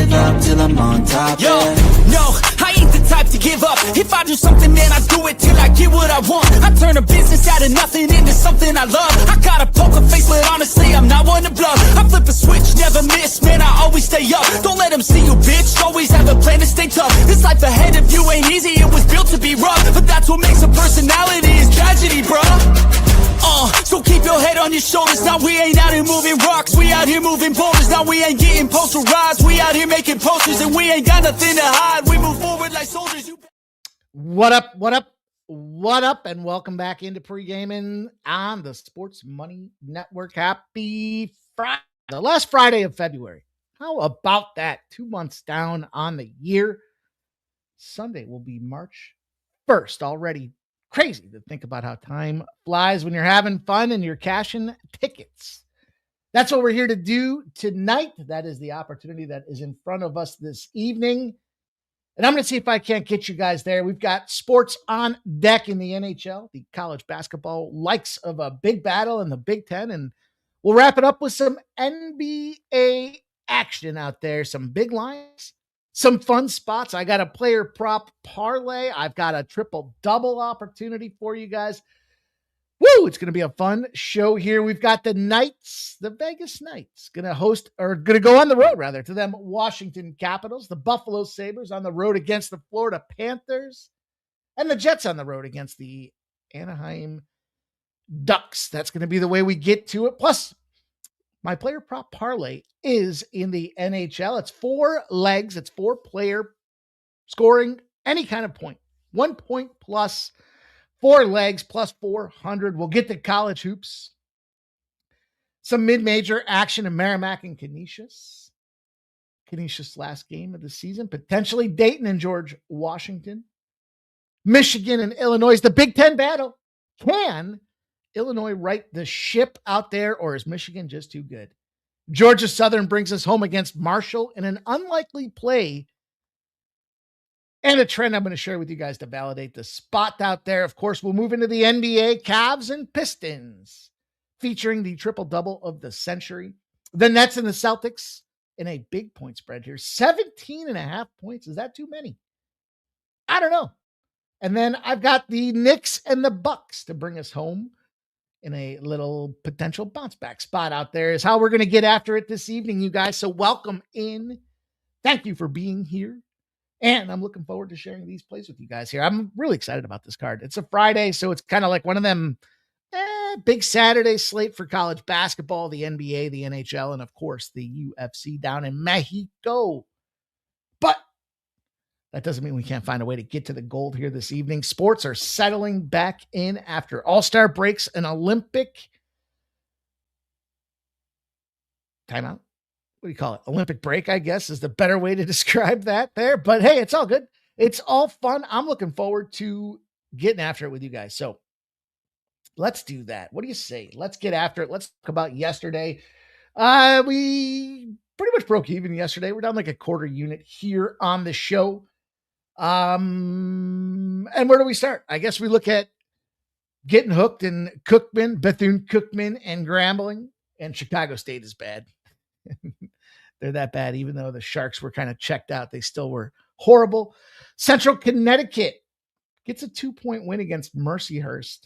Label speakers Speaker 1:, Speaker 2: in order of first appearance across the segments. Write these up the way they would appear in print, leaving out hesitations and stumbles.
Speaker 1: live up till I'm on top.
Speaker 2: Yo, no, I ain't the type to give up. If I do something, man, I do it till I get what I want. I turn a business out of nothing into something I love. I got a poker face, but honestly, I'm not one to bluff. I flip a switch, never miss, man, I always stay up. Don't let them see you, bitch, always have a plan to stay tough. This life ahead of you ain't easy, it was built to be rough. But that's what makes a personality, is tragedy, bruh. So keep your head on your shoulders. Now we ain't out here moving rocks, we out here moving boulders. Now we ain't getting posterized, we out here making posters. And we ain't got nothing to hide, we move forward like soldiers.
Speaker 3: What up, what up, what up, and welcome back into Pregaming on the Sports Money Network. Happy Friday, the last Friday of February. How about that? 2 months down on the year. Sunday will be March 1st already. Crazy to think about how time flies when you're having fun and you're cashing tickets. That's what we're here to do tonight. That is the opportunity that is in front of us this evening. And I'm going to see if I can't get you guys there. We've got sports on deck in the NHL, the college basketball likes of a big battle in the Big Ten. And we'll wrap it up with some NBA action out there, some big lines. Some fun spots. I got a player prop parlay. I've got a triple-double opportunity for you guys. Woo! It's going to be a fun show here. We've got the Knights, the Vegas Knights, going to go on the road, rather, to them Washington Capitals, the Buffalo Sabres on the road against the Florida Panthers, and the Jets on the road against the Anaheim Ducks. That's going to be the way we get to it. Plus, my player prop parlay is in the NHL. It's 4 legs. It's 4-player scoring any kind of point. 1 point plus 4 legs plus 400. We'll get to college hoops. Some mid-major action in Merrimack and Canisius. Canisius' last game of the season. Potentially Dayton and George Washington. Michigan and Illinois. The Big Ten battle. Can Illinois right the ship out there, or is Michigan just too good? Georgia Southern brings us home against Marshall in an unlikely play and a trend I'm going to share with you guys to validate the spot out there. Of course, we'll move into the NBA, Cavs and Pistons, featuring the triple-double of the century. The Nets and the Celtics in a big point spread here. 17.5 points. Is that too many? I don't know. And then I've got the Knicks and the Bucks to bring us home in a little potential bounce back spot out there. Is how we're going to get after it this evening, you guys. So welcome in. Thank you for being here. And I'm looking forward to sharing these plays with you guys here. I'm really excited about this card. It's a Friday, so it's kind of like one of them big Saturday slate for college basketball, the NBA, the NHL, and of course the UFC down in Mexico. But that doesn't mean we can't find a way to get to the gold here this evening. Sports are settling back in after All-Star breaks, an Olympic timeout. What do you call it? Olympic break, I guess, is the better way to describe that there. But hey, it's all good. It's all fun. I'm looking forward to getting after it with you guys. So let's do that. What do you say? Let's get after it. Let's talk about yesterday. We pretty much broke even yesterday. We're down like a quarter unit here on the show. And where do we start? I guess we look at getting hooked in Cookman, Bethune-Cookman, and Grambling. And Chicago State is bad. They're that bad. Even though the Sharks were kind of checked out, they still were horrible. Central Connecticut gets a 2-point win against Mercyhurst.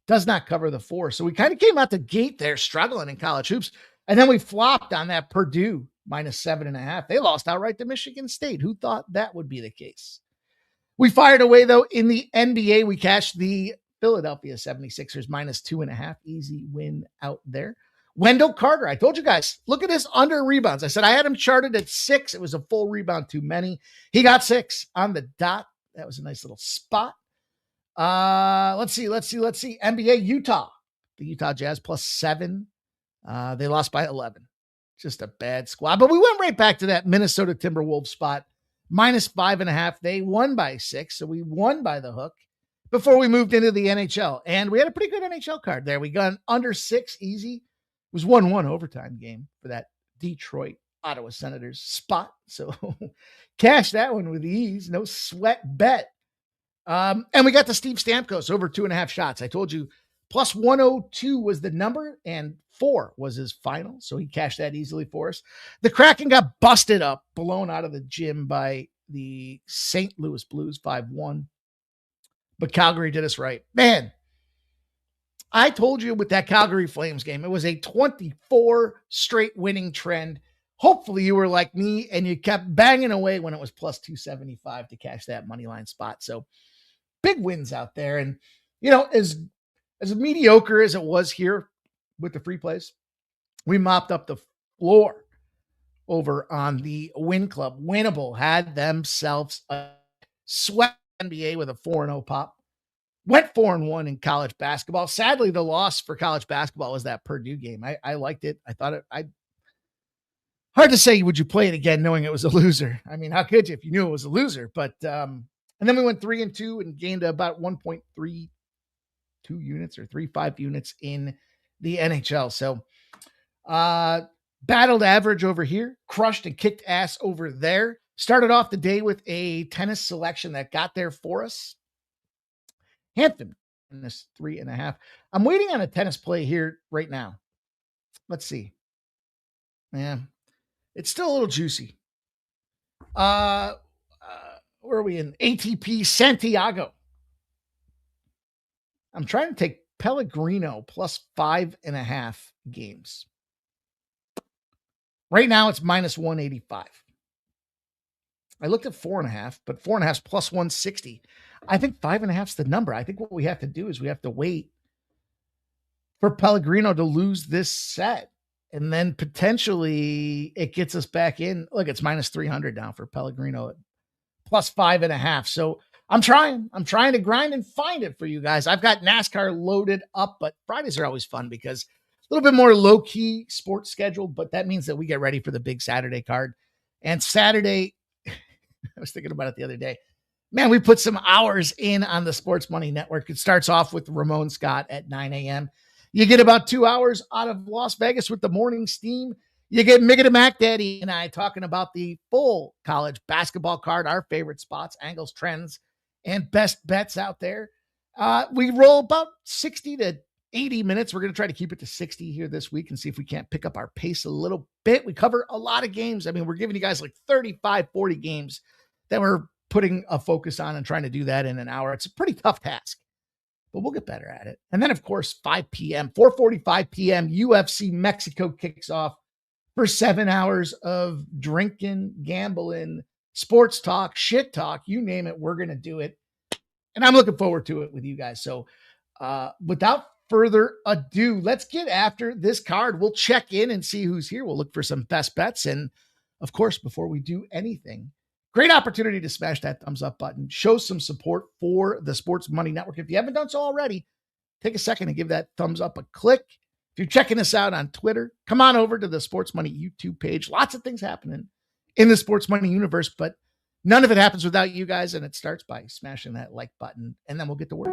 Speaker 3: Does not cover the 4. So we kind of came out the gate there struggling in college hoops. And then we flopped on that Purdue -7.5. They lost outright to Michigan State. Who thought that would be the case? We fired away, though, in the NBA. We cashed the Philadelphia 76ers -2.5. Easy win out there. Wendell Carter, I told you guys, look at his under rebounds. I said I had him charted at 6. It was a full rebound too many. He got 6 on the dot. That was a nice little spot. Let's see. NBA, Utah. The Utah Jazz +7. They lost by 11. Just a bad squad. But we went right back to that Minnesota Timberwolves spot. -5.5. They won by 6. So we won by the hook before we moved into the NHL. And we had a pretty good NHL card there. We got under 6 easy. It was 1-1 overtime game for that Detroit Ottawa Senators spot. So cash that one with ease. No sweat bet. And we got the Steve Stamkos over 2.5 shots. I told you Plus 102 was the number, and 4 was his final. So he cashed that easily for us. The Kraken got busted up, blown out of the gym by the St. Louis Blues 5-1. But Calgary did us right. Man, I told you with that Calgary Flames game, it was a 24 straight winning trend. Hopefully you were like me and you kept banging away when it was plus 275 to cash that money line spot. So big wins out there. And, as mediocre as it was here with the free plays, we mopped up the floor over on the Win Club. Winnable had themselves a sweat NBA with a 4-0 pop. Went 4-1 in college basketball. Sadly, the loss for college basketball was that Purdue game. I liked it. I thought hard to say, would you play it again knowing it was a loser? I mean, how could you if you knew it was a loser? But, and then we went 3-2 and gained about 1.32 units or 3.5 units in the NHL. So, battled average over here, crushed and kicked ass over there. Started off the day with a tennis selection that got there for us. Hampton in this 3.5. I'm waiting on a tennis play here right now. Let's see. Yeah, it's still a little juicy. Where are we in ATP Santiago? I'm trying to take Pellegrino plus 5.5 games. Right now it's minus 185. I looked at 4.5, but 4.5 is plus 160. I think 5.5 is the number. I think what we have to do is we have to wait for Pellegrino to lose this set. And then potentially it gets us back in. Look, it's minus 300 now for Pellegrino at plus 5.5. So I'm trying to grind and find it for you guys. I've got NASCAR loaded up, but Fridays are always fun because a little bit more low key sports schedule, but that means that we get ready for the big Saturday card. And Saturday, I was thinking about it the other day. Man, we put some hours in on the Sports Money Network. It starts off with Ramon Scott at 9 a.m. You get about 2 hours out of Las Vegas with the morning steam. You get Migga the Mac Daddy and I talking about the full college basketball card, our favorite spots, angles, trends, and best bets out there. We roll about 60 to 80 minutes. We're going to try to keep it to 60 here this week and see if we can't pick up our pace a little bit. We cover a lot of games. I mean, we're giving you guys like 35, 40 games that we're putting a focus on and trying to do that in an hour. It's a pretty tough task, but we'll get better at it. And then, of course, 5 p.m., 4:45 p.m., UFC Mexico kicks off for 7 hours of drinking, gambling, sports talk, shit talk, you name it, we're going to do it. And I'm looking forward to it with you guys. So without further ado, let's get after this card. We'll check in and see who's here. We'll look for some best bets. And of course, before we do anything, great opportunity to smash that thumbs up button, show some support for the Sports Money Network. If you haven't done so already, take a second and give that thumbs up a click. If you're checking us out on Twitter, come on over to the Sports Money YouTube page. Lots of things happening in the Sports Money universe, but none of it happens without you guys, and it starts by smashing that like button, and then we'll get to work.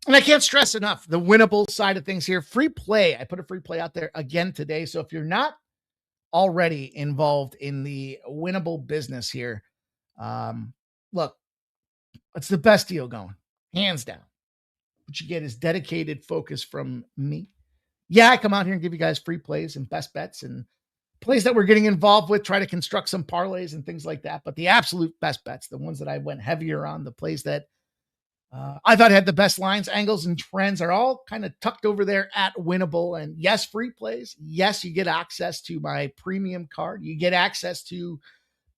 Speaker 3: And I can't stress enough the winnable side of things here. Free play. I put a free play out there again today. So if you're not already involved in the winnable business here, look, it's the best deal going, hands down. What you get is dedicated focus from me. Yeah, I come out here and give you guys free plays and best bets and plays that we're getting involved with, try to construct some parlays and things like that. But the absolute best bets, the ones that I went heavier on, the plays that I thought had the best lines, angles, and trends are all kind of tucked over there at Winnable. And yes, free plays. Yes, you get access to my premium card. You get access to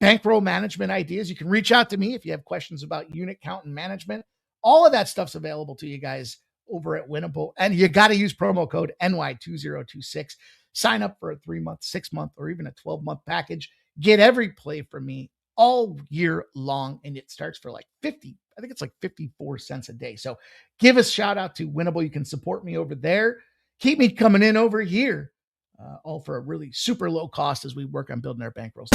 Speaker 3: bankroll management ideas. You can reach out to me if you have questions about unit count and management. All of that stuff's available to you guys over at Winnable. And you got to use promo code NY2026. Sign up for a 3-month, 6-month, or even a 12-month package. Get every play from me all year long. And it starts for like 50. I think it's like 54 cents a day. So give a shout out to Winnable. You can support me over there. Keep me coming in over here. All for a really super low cost as we work on building our bankrolls.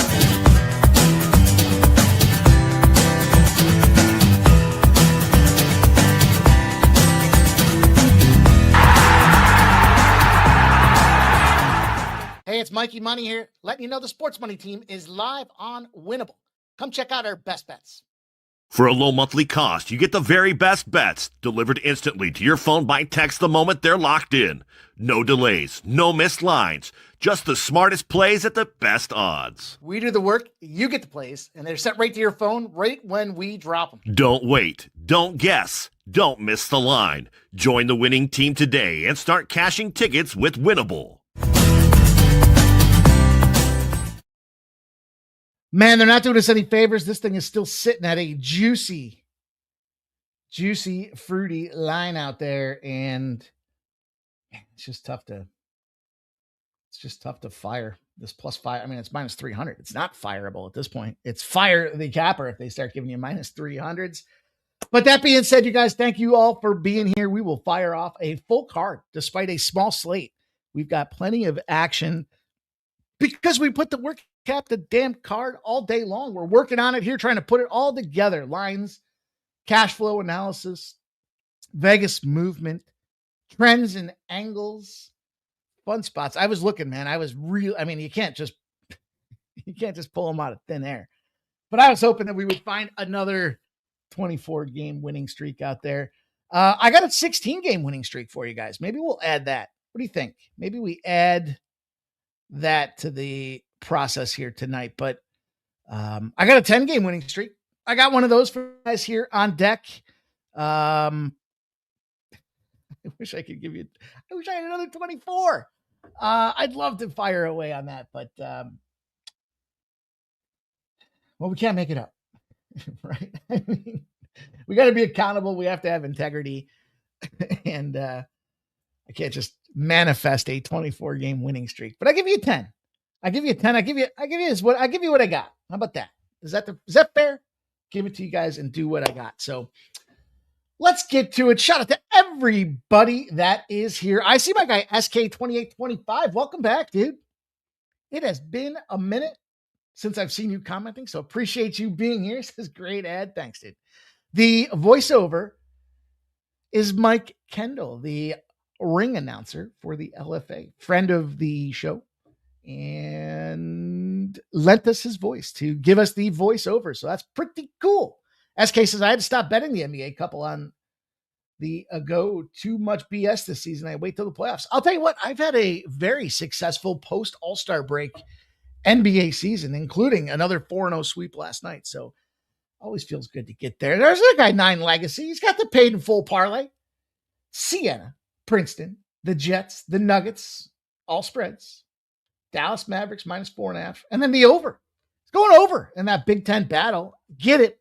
Speaker 3: Mikey Money here, letting you know the Sports Money team is live on Winnable. Come check out our best bets.
Speaker 4: For a low monthly cost, you get the very best bets delivered instantly to your phone by text the moment they're locked in. No delays, no missed lines, just the smartest plays at the best odds.
Speaker 3: We do the work, you get the plays, and they're sent right to your phone right when we drop them.
Speaker 4: Don't wait, don't guess, don't miss the line. Join the winning team today and start cashing tickets with Winnable.
Speaker 3: Man, they're not doing us any favors. This thing is still sitting at a juicy, fruity line out there, and it's just tough to fire this plus 5. I mean, it's minus 300. It's not fireable at this point. It's fire the capper if they start giving you minus 300s. But that being said, you guys, thank you all for being here. We will fire off a full card despite a small slate. We've got plenty of action because we put the work cap the damn card all day long. We're working on it here, trying to put it all together. Lines, cash flow analysis, Vegas movement, trends and angles, fun spots. I was looking, man. You can't just pull them out of thin air. But I was hoping that we would find another 24-game winning streak out there. I got a 16-game winning streak for you guys. Maybe we'll add that. What do you think? Maybe we add that to the process here tonight. But I got a 10-game winning streak. I got one of those for you guys here on deck. I wish I had another 24. I'd love to fire away on that, but well, we can't make it up. Right? I mean, we got to be accountable. We have to have integrity, and I can't just manifest a 24-game winning streak. But I give you a 10. I give you a 10. I give you what I got. How about that? Is that fair? Give it to you guys and do what I got. So let's get to it. Shout out to everybody that is here. I see my guy SK2825. Welcome back, dude. It has been a minute since I've seen you commenting, so appreciate you being here. Says great ad. Thanks, dude. The voiceover is Mike Kendall, the ring announcer for the LFA, friend of the show, and lent us his voice to give us the voiceover. So that's pretty cool. SK says, I had to stop betting the NBA couple on the go. Too much BS this season. I wait till the playoffs. I'll tell you what, I've had a very successful post All-Star break NBA season, including another 4-0 sweep last night. So always feels good to get there. There's a guy, 9 Legacy. He's got the paid in full parlay. Siena, Princeton, the Jets, the Nuggets, all spreads. Dallas Mavericks minus 4.5. And then the over. It's going over in that Big Ten battle. Get it.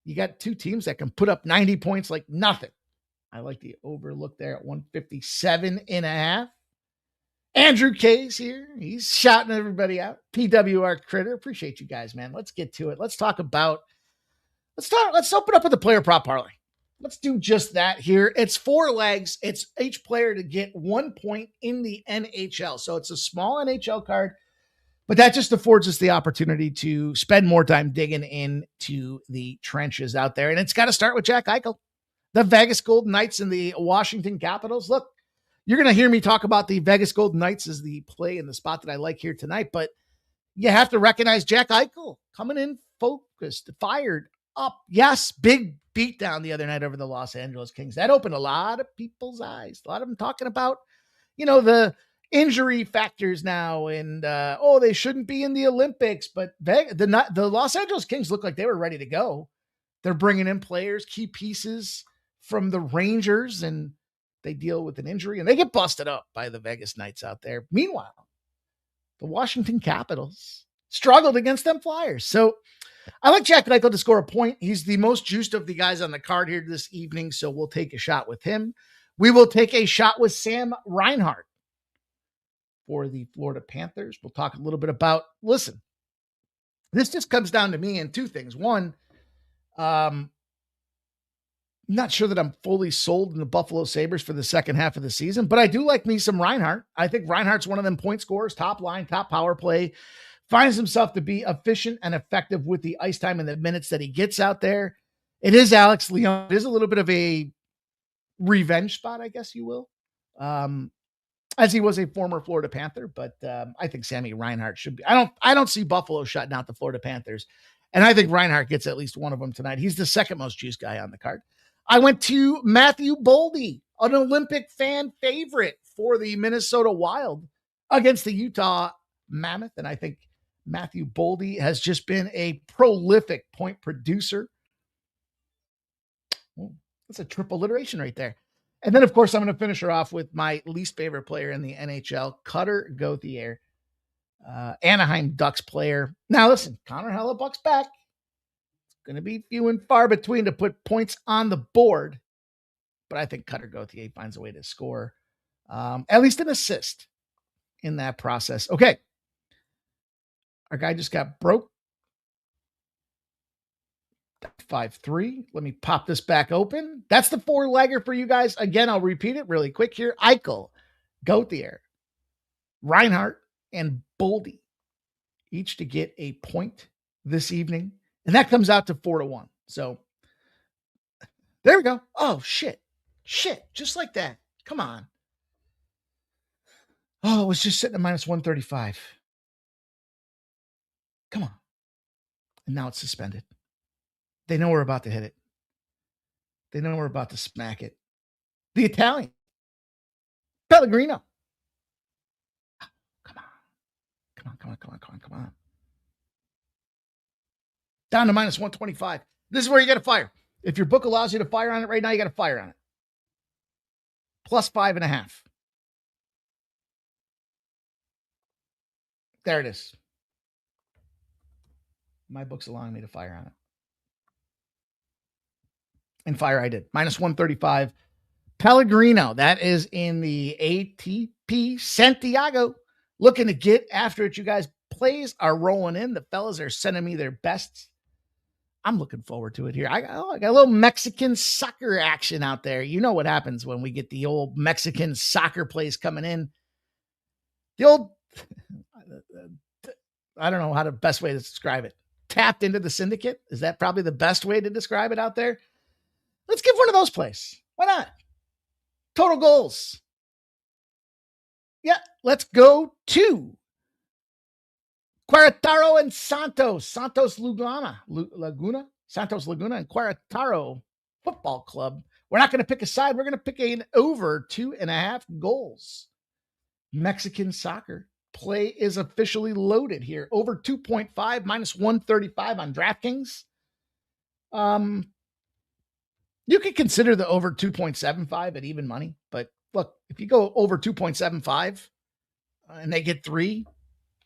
Speaker 3: You got 2 teams that can put up 90 points like nothing. I like the overlook there at 157.5. Andrew K's here. He's shouting everybody out. PWR Critter. Appreciate you guys, man. Let's get to it. Let's open up with the player prop parlay. Let's do just that here. It's 4 legs. It's each player to get 1 point in the NHL. So it's a small NHL card, but that just affords us the opportunity to spend more time digging into the trenches out there. And it's got to start with Jack Eichel, the Vegas Golden Knights and the Washington Capitals. Look, you're going to hear me talk about the Vegas Golden Knights as the play and the spot that I like here tonight, but you have to recognize Jack Eichel coming in focused, fired up. Yes, big beatdown the other night over the Los Angeles Kings. That opened a lot of people's eyes. A lot of them talking about, the injury factors now and, they shouldn't be in the Olympics, but the Los Angeles Kings look like they were ready to go. They're bringing in players, key pieces from the Rangers, and they deal with an injury and they get busted up by the Vegas Knights out there. Meanwhile, the Washington Capitals struggled against them Flyers. So I like Jack Eichel to score a point. He's the most juiced of the guys on the card here this evening, so we'll take a shot with him. We will take a shot with Sam Reinhart for the Florida Panthers. We'll talk a little bit about, listen, this just comes down to me and 2 things. One, not sure that I'm fully sold in the Buffalo Sabres for the second half of the season, but I do like me some Reinhart. I think Reinhart's one of them point scorers, top line, top power play, finds himself to be efficient and effective with the ice time and the minutes that he gets out there. It is Alex Leon. It is a little bit of a revenge spot, I guess you will. as he was a former Florida Panther, but I think Sammy Reinhart should be. I don't see Buffalo shutting out the Florida Panthers, and I think Reinhart gets at least one of them tonight. He's the second most juiced guy on the card. I went to Matthew Boldy, an Olympic fan favorite for the Minnesota Wild against the Utah Mammoth, and I think Matthew Boldy has just been a prolific point producer. Well, that's a triple alliteration right there. And then, of course, I'm going to finish her off with my least favorite player in the NHL, Cutter Gauthier, Anaheim Ducks player. Now, listen, Connor Hellebuck's back. It's going to be few and far between to put points on the board, but I think Cutter Gauthier finds a way to score at least an assist in that process. Okay. Our guy just got broke. 5-3. Let me pop this back open. That's the 4-legger for you guys. Again, I'll repeat it really quick here. Eichel, Gauthier, Reinhart, and Boldy, each to get a point this evening. And that comes out to 4-1. So there we go. Oh, shit. Just like that. Come on. Oh, it was just sitting at minus 135. Come on. And now it's suspended. They know we're about to hit it. They know we're about to smack it. The Italian. Pellegrino. Come on. Down to minus 125. This is where you got to fire. If your book allows you to fire on it right now, you got to fire on it. Plus 5.5. There it is. My book's allowing me to fire on it. And fire I did. Minus 135. Pellegrino. That is in the ATP Santiago. Looking to get after it, you guys. Plays are rolling in. The fellas are sending me their bests. I'm looking forward to it here. I got a little Mexican soccer action out there. You know what happens when we get the old Mexican soccer plays coming in. The old, I don't know how the best way to describe it. Tapped into the syndicate. Is that probably the best way to describe it out there? Let's give one of those plays. Why not? Total goals. Yeah, let's go to Querétaro and Santos. Santos Laguna and Querétaro Football Club. We're not going to pick a side. We're going to pick an over 2.5 goals. Mexican soccer play is officially loaded here. Over 2.5 minus 135 on DraftKings. You could consider the over 2.75 at even money, but look, if you go over 2.75 and they get 3,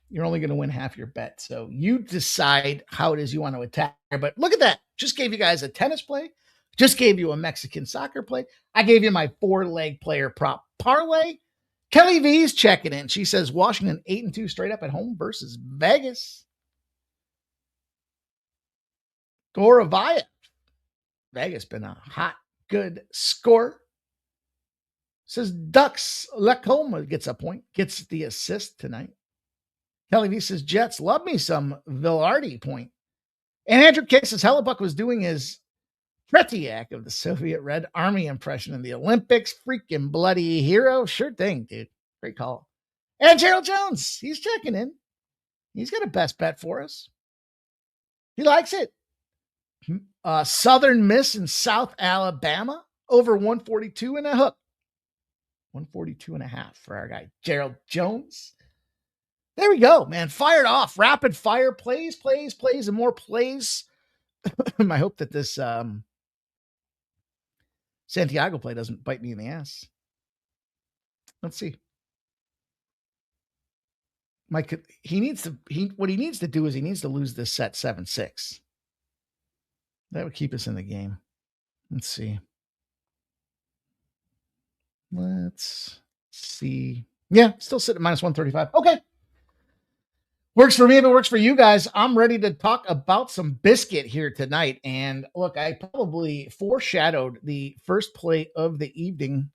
Speaker 3: you're only going to win half your bet. So you decide how it is you want to attack. But look at that. Just gave you guys a tennis play. Just gave you a Mexican soccer play. I gave you my 4-leg player prop parlay. Kelly V's checking in. She says Washington 8-2 straight up at home versus Vegas. Goravaya. Vegas been a hot, good score. Says Ducks. Lacoma gets a point. Gets the assist tonight. Kelly V says Jets. Love me some Villardi point. And Andrew K says Hellebuck was doing his Tretiak of the Soviet Red Army impression in the Olympics. Freaking bloody hero. Sure thing, dude. Great call. And Gerald Jones. He's checking in. He's got a best bet for us. He likes it. Southern Miss in South Alabama. Over 142 and a hook. 142 and a half for our guy, Gerald Jones. There we go, man. Fired off. Rapid fire plays, and more plays. I hope that this Santiago play doesn't bite me in the ass. Let's see. What he needs to do is he needs to lose this set 7-6. That would keep us in the game. Let's see. Let's see. Yeah, still sitting at minus 135. Okay. Works for me if it works for you guys. I'm ready to talk about some biscuit here tonight. And look, I probably foreshadowed the first play of the evening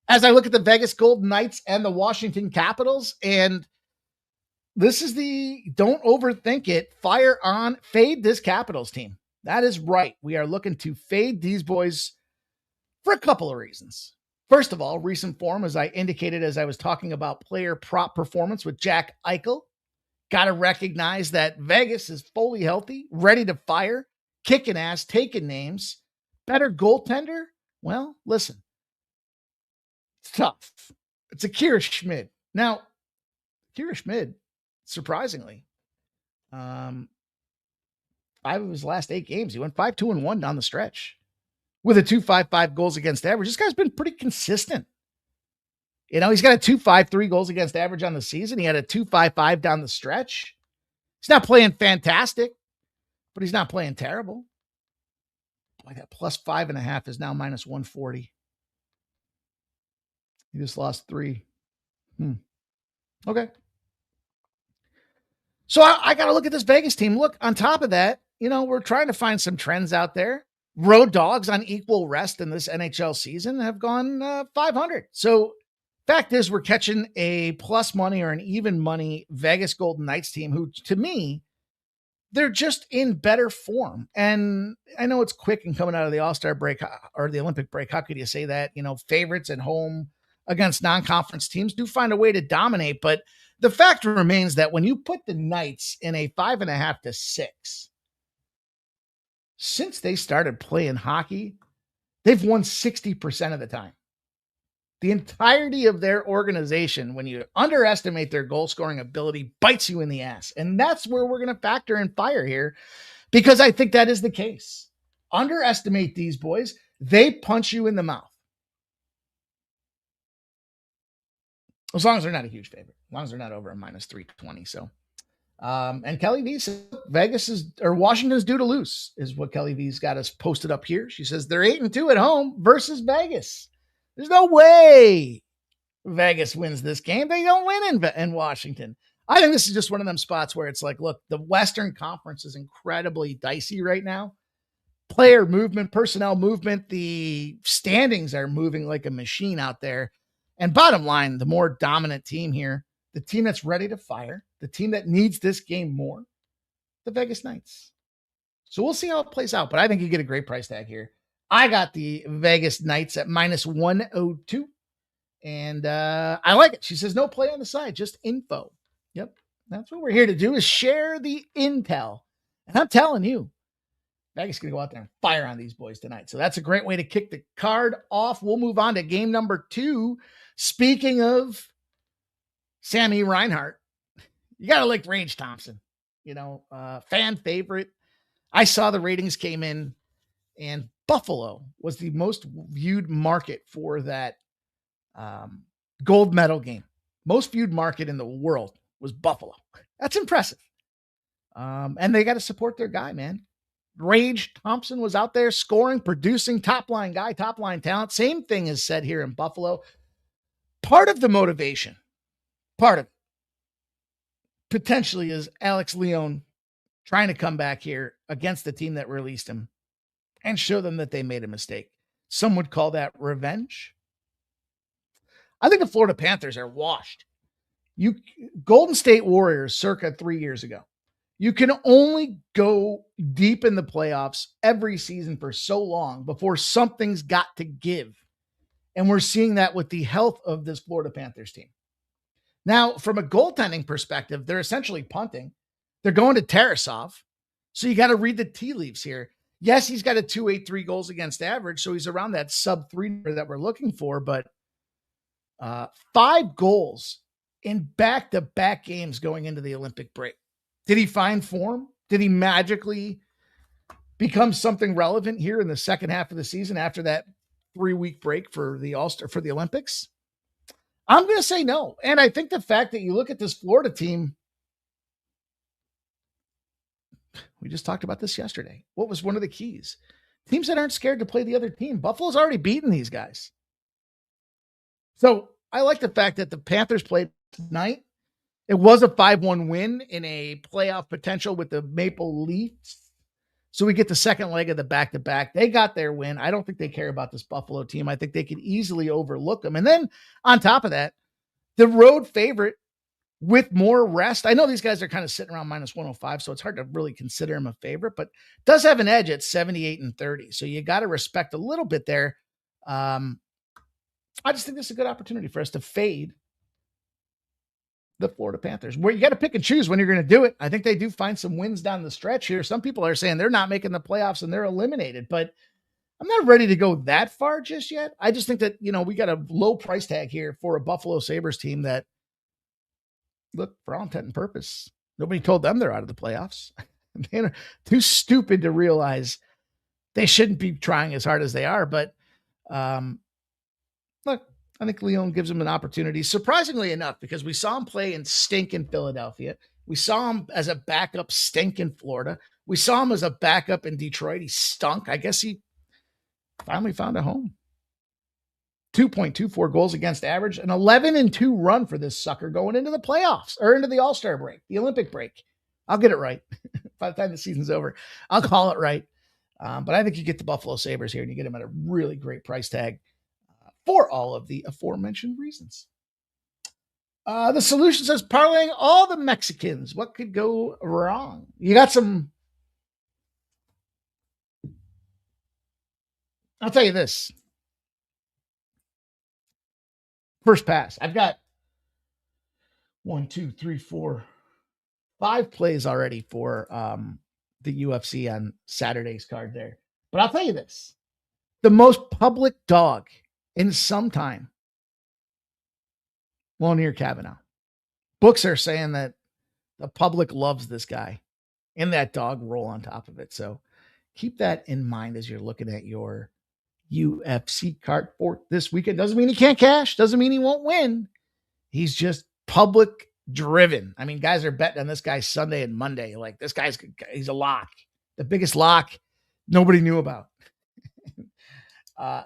Speaker 3: as I look at the Vegas Golden Knights and the Washington Capitals. And this is the don't overthink it. Fire on, fade this Capitals team. That is right. We are looking to fade these boys for a couple of reasons. First of all, recent form, as I indicated as I was talking about player prop performance with Jack Eichel. Got to recognize that Vegas is fully healthy, ready to fire, kicking ass, taking names. Better goaltender? Well, listen, it's tough. It's Akira Schmid. Now, Akira Schmid, surprisingly, 5 of his last 8 games, he went 5-2-1 down the stretch with a 2.55 goals against average. This guy's been pretty consistent. You know, he's got a 2.53 goals against average on the season. He had a 2.55 down the stretch. He's not playing fantastic, but he's not playing terrible. Boy, that plus 5.5 is now minus 140. He just lost 3. Okay. So I got to look at this Vegas team. Look, on top of that, you know, we're trying to find some trends out there. Road dogs on equal rest in this NHL season have gone 500. So fact is, we're catching a plus money or an even money Vegas Golden Knights team who, to me, they're just in better form. And I know it's quick and coming out of the All-Star break or the Olympic break. How could you say that? You know, favorites at home against non-conference teams do find a way to dominate. But the fact remains that when you put the Knights in a 5.5 to 6, since they started playing hockey, they've won 60% of the time. The entirety of their organization, when you underestimate their goal scoring ability, bites you in the ass. And that's where we're going to factor in fire here, because I think that is the case. Underestimate these boys. They punch you in the mouth. As long as they're not a huge favorite, as long as they're not over a minus 320. So, and Kelly V says Washington's due to lose is what Kelly V's got us posted up here. She says they're 8-2 at home versus Vegas. There's no way Vegas wins this game. They don't win in Washington. I think this is just one of them spots where it's like, look, the Western Conference is incredibly dicey right now. Player movement, personnel movement, the standings are moving like a machine out there. And bottom line, the more dominant team here, the team that's ready to fire, the team that needs this game more, the Vegas Knights. So we'll see how it plays out, but I think you get a great price tag here. I got the Vegas Knights at minus 102, and I like it. She says no play on the side, just info. Yep, that's what we're here to do, is share the intel. And I'm telling you, Vegas is going to go out there and fire on these boys tonight. So that's a great way to kick the card off. We'll move on to game number 2. Speaking of Sammy Reinhart, you got to like Rage Thompson, you know, fan favorite. I saw the ratings came in, and Buffalo was the most viewed market for that gold medal game. Most viewed market in the world was Buffalo. That's impressive. And they got to support their guy, man. Rage Thompson was out there scoring, producing, top line guy, top line talent. Same thing is said here in Buffalo. Part of the motivation, potentially is Alex Leon trying to come back here against the team that released him and show them that they made a mistake. Some would call that revenge. I think the Florida Panthers are washed. Golden State Warriors circa 3 years ago. You can only go deep in the playoffs every season for so long before something's got to give. And we're seeing that with the health of this Florida Panthers team. Now, from a goaltending perspective, they're essentially punting. They're going to Tarasov. So you got to read the tea leaves here. Yes, he's got a 2.83 goals against average, so he's around that sub 3 that we're looking for, but 5 goals in back-to-back games going into the Olympic break. Did he find form? Did he magically become something relevant here in the second half of the season after that 3-week break for the All-Star, for the Olympics? I'm going to say no. And I think the fact that you look at this Florida team, we just talked about this yesterday. What was one of the keys? Teams that aren't scared to play the other team. Buffalo's already beaten these guys. So I like the fact that the Panthers played tonight. It was a 5-1 win in a playoff potential with the Maple Leafs. So we get the second leg of the back-to-back. They got their win. I don't think they care about this Buffalo team. I think they could easily overlook them. And then on top of that, the road favorite with more rest. I know these guys are kind of sitting around minus 105, so it's hard to really consider him a favorite, but does have an edge at 78-30. So you got to respect a little bit there. I just think this is a good opportunity for us to fade the Florida Panthers, where you got to pick and choose when you're going to do it. I think they do find some wins down the stretch here. Some people are saying they're not making the playoffs and they're eliminated, but I'm not ready to go that far just yet. I just think that, we got a low price tag here for a Buffalo Sabres team that, look, for all intent and purpose, nobody told them they're out of the playoffs. They're too stupid to realize they shouldn't be trying as hard as they are. But look, I think Leon gives him an opportunity, surprisingly enough, because we saw him play and stink in Philadelphia. We saw him as a backup stink in Florida. We saw him as a backup in Detroit. He stunk. I guess he finally found a home. 2.24 goals against average, an 11-2 run for this sucker going into the playoffs or into the All-Star break, the Olympic break. I'll get it right. By the time the season's over, I'll call it right. But I think you get the Buffalo Sabres here and you get them at a really great price tag for all of the aforementioned reasons. The solution says parlaying all the Mexicans. What could go wrong? You got some. I'll tell you this. First pass. I've got 1, 2, 3, 4, 5 plays already for the UFC on Saturday's card there. But I'll tell you this. The most public dog in some time, Lonier Kavanaugh. Books are saying that the public loves this guy and that dog roll on top of it. So keep that in mind as you're looking at your UFC card for this weekend. Doesn't mean he can't cash. Doesn't mean he won't win. He's just public driven. I mean, guys are betting on this guy Sunday and Monday. Like, this he's a lock. The biggest lock nobody knew about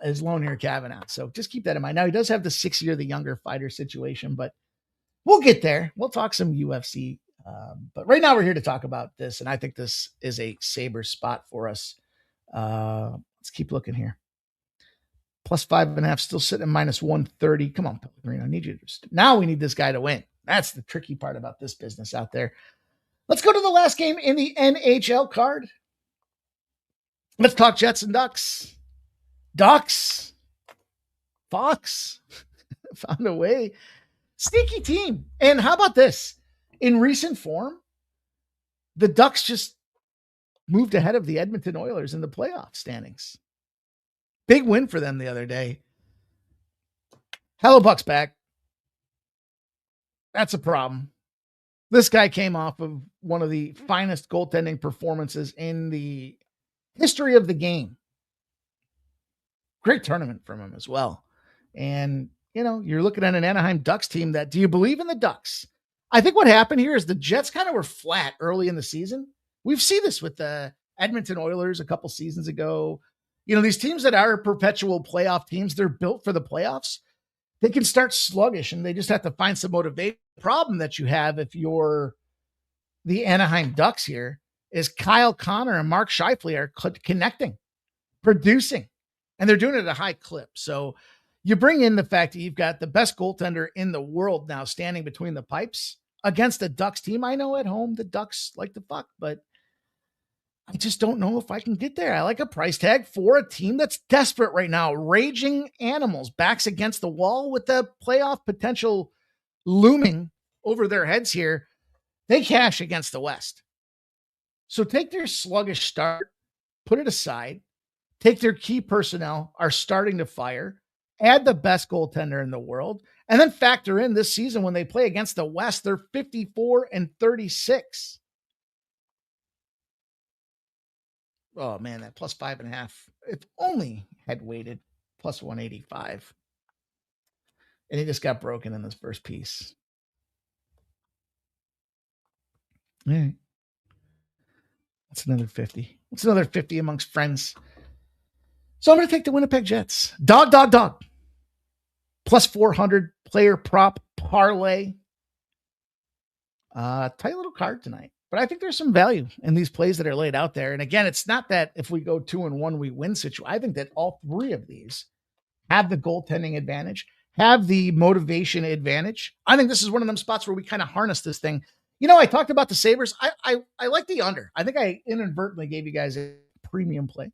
Speaker 3: is Lonier Kavanaugh. So just keep that in mind. Now, he does have the 6-year, the younger fighter situation, but we'll get there. We'll talk some UFC. But right now we're here to talk about this. And I think this is a Sabres spot for us. Let's keep looking here. Plus 5.5, still sitting at minus 130. Come on, Pellegrino. I need you to now we need this guy to win. That's the tricky part about this business out there. Let's go to the last game in the NHL card. Let's talk Jets and Ducks. Ducks. Fox found a way. Sneaky team. And how about this? In recent form, the Ducks just moved ahead of the Edmonton Oilers in the playoff standings. Big win for them the other day. Hello, Bucks back. That's a problem. This guy came off of one of the finest goaltending performances in the history of the game. Great tournament from him as well. And, you're looking at an Anaheim Ducks team that, do you believe in the Ducks? I think what happened here is the Jets kind of were flat early in the season. We've seen this with the Edmonton Oilers a couple seasons ago. These teams that are perpetual playoff teams, they're built for the playoffs. They can start sluggish and they just have to find some motivation. The problem that you have if you're the Anaheim Ducks here is Kyle Connor and Mark Scheifele are connecting, producing, and they're doing it at a high clip. So you bring in the fact that you've got the best goaltender in the world now standing between the pipes against a Ducks team. I know at home the Ducks like to fuck, but I just don't know if I can get there. I like a price tag for a team that's desperate right now. Raging animals, backs against the wall with the playoff potential looming over their heads here. They cash against the West. So take their sluggish start, put it aside, take their key personnel, are starting to fire, add the best goaltender in the world, and then factor in this season when they play against the West, they're 54-36. Oh man, that plus 5.5. If only had weighted plus 185. And he just got broken in this first piece. All right. That's another 50. That's another 50 amongst friends. So I'm going to take the Winnipeg Jets. Dog. Plus 400 player prop parlay. Tight little card tonight. But I think there's some value in these plays that are laid out there. And again, it's not that if we go 2-1, we win situation. I think that all three of these have the goaltending advantage, have the motivation advantage. I think this is one of them spots where we kind of harness this thing. I talked about the Sabres. I like the under. I think I inadvertently gave you guys a premium play.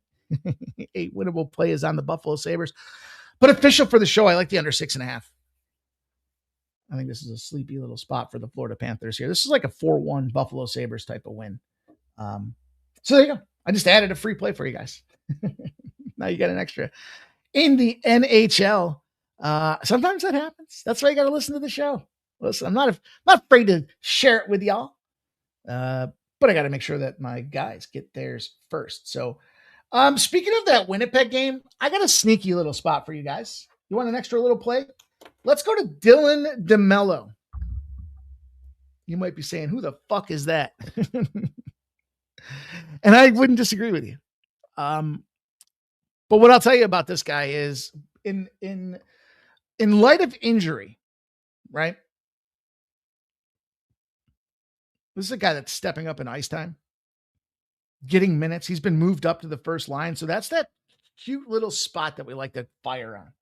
Speaker 3: A winnable play is on the Buffalo Sabres. But official for the show, I like the under 6.5. I think this is a sleepy little spot for the Florida Panthers here. This is like a 4-1 Buffalo Sabres type of win. So there you go. I just added a free play for you guys. Now you got an extra in the NHL. Sometimes that happens. That's why you got to listen to the show. Listen, I'm not afraid to share it with y'all. But I got to make sure that my guys get theirs first. So, speaking of that Winnipeg game, I got a sneaky little spot for you guys. You want an extra little play? Let's go to Dylan DeMello. You might be saying, who the fuck is that? And I wouldn't disagree with you. But what I'll tell you about this guy is in light of injury, right? This is a guy that's stepping up in ice time, getting minutes. He's been moved up to the first line. So that's that cute little spot that we like to fire on.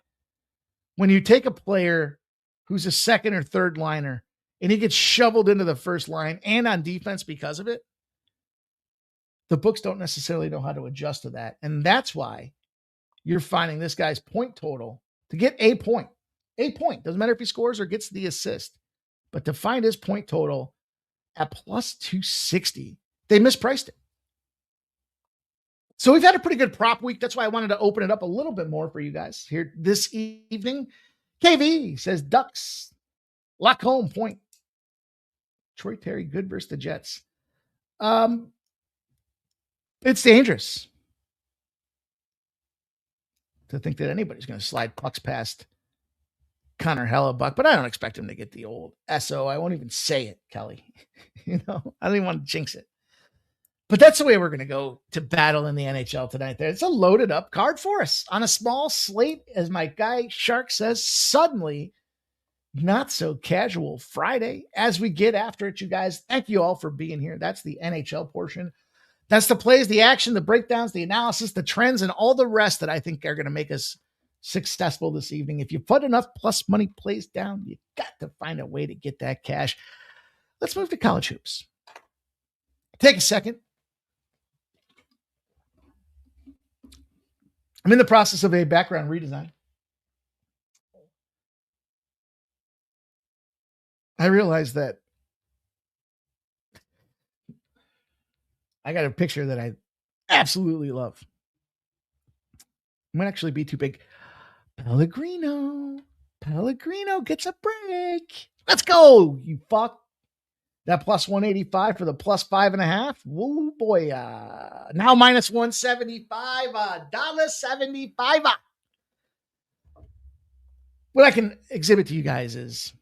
Speaker 3: When you take a player who's a second or third liner and he gets shoveled into the first line and on defense because of it, the books don't necessarily know how to adjust to that. And that's why you're finding this guy's point total to get a point. Doesn't matter if he scores or gets the assist, but to find his point total at plus 260, they mispriced it. So we've had a pretty good prop week. That's why I wanted to open it up a little bit more for you guys here this evening. KV says Ducks, lock home point. Troy Terry, good versus the Jets. It's dangerous to think that anybody's going to slide pucks past Connor Hellebuck, but I don't expect him to get the old SO. I won't even say it, Kelly. I don't even want to jinx it. But that's the way we're going to go to battle in the NHL tonight. It's a loaded up card for us on a small slate, as my guy Shark says, suddenly not so casual Friday as we get after it, you guys. Thank you all for being here. That's the NHL portion. That's the plays, the action, the breakdowns, the analysis, the trends, and all the rest that I think are going to make us successful this evening. If you put enough plus money plays down, you got to find a way to get that cash. Let's move to college hoops. Take a second. I'm in the process of a background redesign. I realized that I got a picture that I absolutely love. It might actually be too big. Pellegrino gets a break. Let's go, you fuck. That plus 185 for the plus 5.5. Woo boy. Now minus 175. $1.75. What I can exhibit to you guys is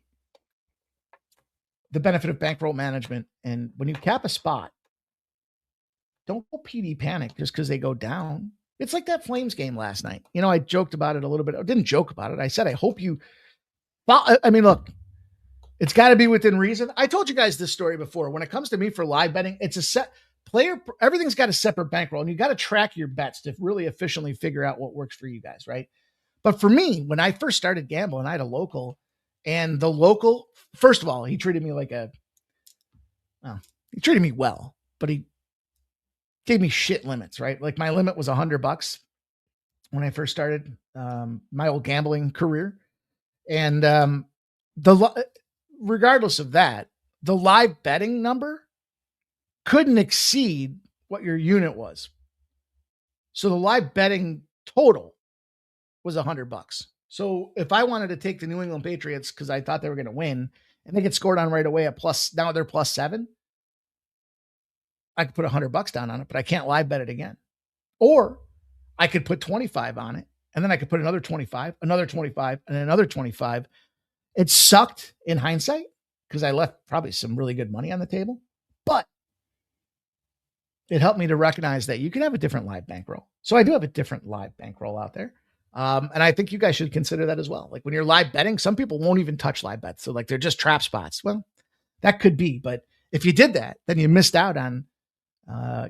Speaker 3: the benefit of bankroll management. And when you cap a spot, don't go PD panic just because they go down. It's like that Flames game last night. I joked about it a little bit. I didn't joke about it. I said, I hope you. Well, I mean, look, it's got to be within reason. I told you guys this story before. When it comes to me for live betting, it's a set player. Everything's got a separate bankroll, and you got to track your bets to really efficiently figure out what works for you guys, right? But for me, when I first started gambling, I had a local, and the local, first of all, he treated me he treated me well, but he gave me shit limits, right? Like my limit was $100 when I first started my old gambling career. And regardless of that, the live betting number couldn't exceed what your unit was. So the live betting total was $100. So if I wanted to take the New England Patriots because I thought they were going to win and they get scored on right away at now they're plus 7, I could put $100 down on it, but I can't live bet it again. Or I could put 25 on it, and then I could put another 25, another 25, and another 25. It sucked in hindsight because I left probably some really good money on the table, but it helped me to recognize that you can have a different live bankroll. So I do have a different live bankroll out there. And I think you guys should consider that as well. Like when you're live betting, some people won't even touch live bets. So like they're just trap spots. Well, that could be, but if you did that, then you missed out on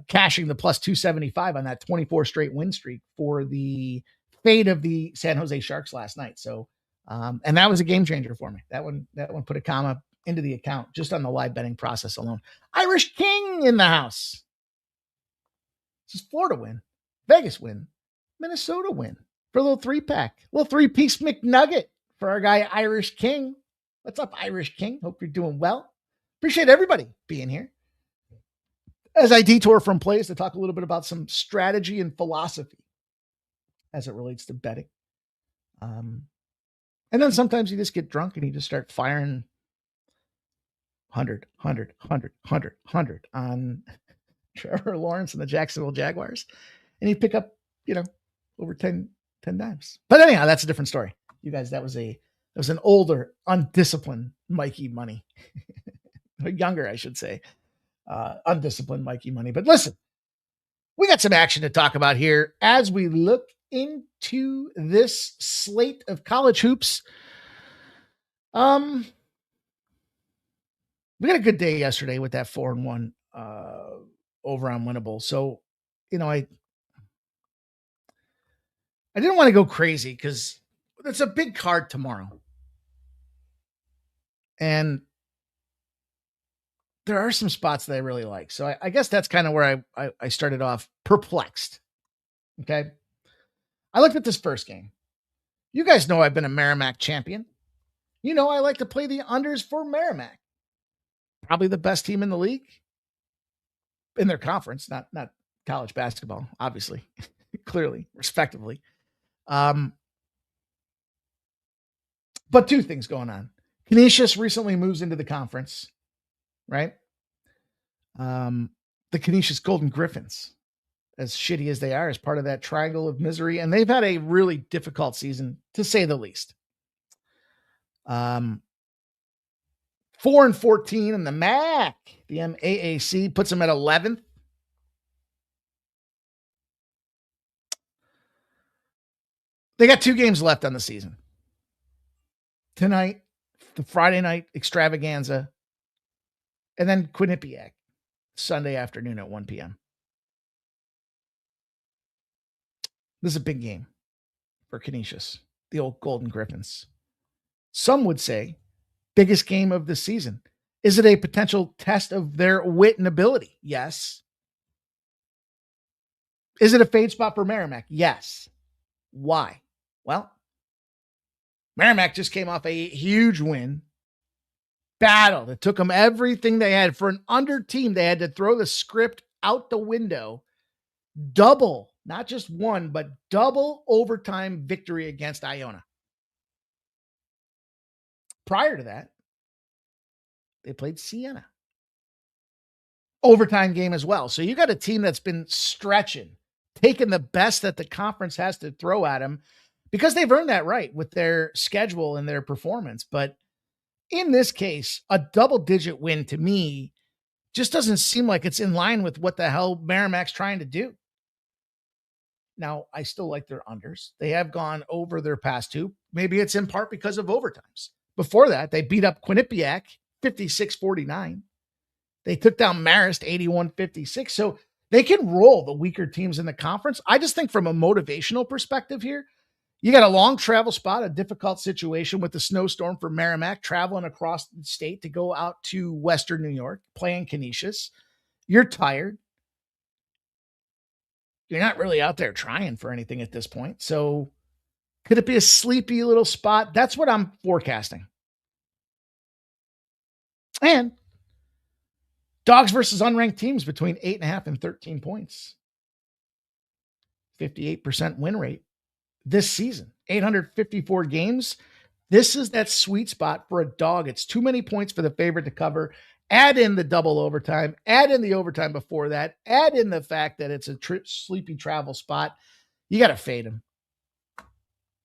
Speaker 3: cashing the plus 275 on that 24 straight win streak for the fate of the San Jose Sharks last night. So, and that was a game changer for me. That one put a comma into the account just on the live betting process alone. Irish King in the house. This is Florida win, Vegas win, Minnesota win, for a little 3-pack, a little 3-piece McNugget for our guy Irish King. What's up, Irish King? Hope you're doing well. Appreciate everybody being here as I detour from plays to talk a little bit about some strategy and philosophy as it relates to betting. And then sometimes you just get drunk and you just start firing 100 on Trevor Lawrence and the Jacksonville Jaguars. And you pick up, over 10 dimes. But anyhow, that's a different story. You guys, that was an older, undisciplined Mikey Money. Younger, I should say. Undisciplined Mikey Money. But listen, we got some action to talk about here as we look into this slate of college hoops. We got a good day yesterday with that 4-1 over on Winnable. So, I didn't want to go crazy because it's a big card tomorrow. And there are some spots that I really like. So I guess that's kind of where I started off perplexed. Okay. I looked at this first game. You guys know I've been a Merrimack champion. I like to play the unders for Merrimack. Probably the best team in the league. In their conference, not college basketball, obviously. Clearly, respectively. But two things going on. Canisius recently moves into the conference, right? The Canisius Golden Griffins, as shitty as they are, as part of that triangle of misery, and they've had a really difficult season, to say the least. 4-14 in the MAC. The MAAC puts them at 11th. They got 2 games left on the season. Tonight, the Friday night extravaganza, and then Quinnipiac, Sunday afternoon at 1 p.m. This is a big game for Canisius, the old Golden Griffins. Some would say biggest game of the season. Is it a potential test of their wit and ability? Yes. Is it a fade spot for Merrimack? Yes. Why? Well, Merrimack just came off a huge win. Battle. It took them everything they had. For an under team, they had to throw the script out the window. Double, not just one, but double overtime victory against Iona. Prior to that, they played Siena. Overtime game as well. So you got a team that's been stretching, taking the best that the conference has to throw at them because they've earned that right with their schedule and their performance. But in this case, a double-digit win to me just doesn't seem like it's in line with what the hell Merrimack's trying to do. Now, I still like their unders. They have gone over their past 2. Maybe it's in part because of overtimes. Before that, they beat up Quinnipiac 56-49. They took down Marist 81-56. So they can roll the weaker teams in the conference. I just think from a motivational perspective here, you got a long travel spot, a difficult situation with the snowstorm for Merrimack, traveling across the state to go out to Western New York, playing Canisius. You're tired. You're not really out there trying for anything at this point. So could it be a sleepy little spot? That's what I'm forecasting. And dogs versus unranked teams between 8.5 and 13 points. 58% win rate this season. 854 games. This is that sweet spot for a dog. It's too many points for the favorite to cover. Add in the double overtime. Add in the overtime before that. Add in the fact that it's a sleepy travel spot. You got to fade him.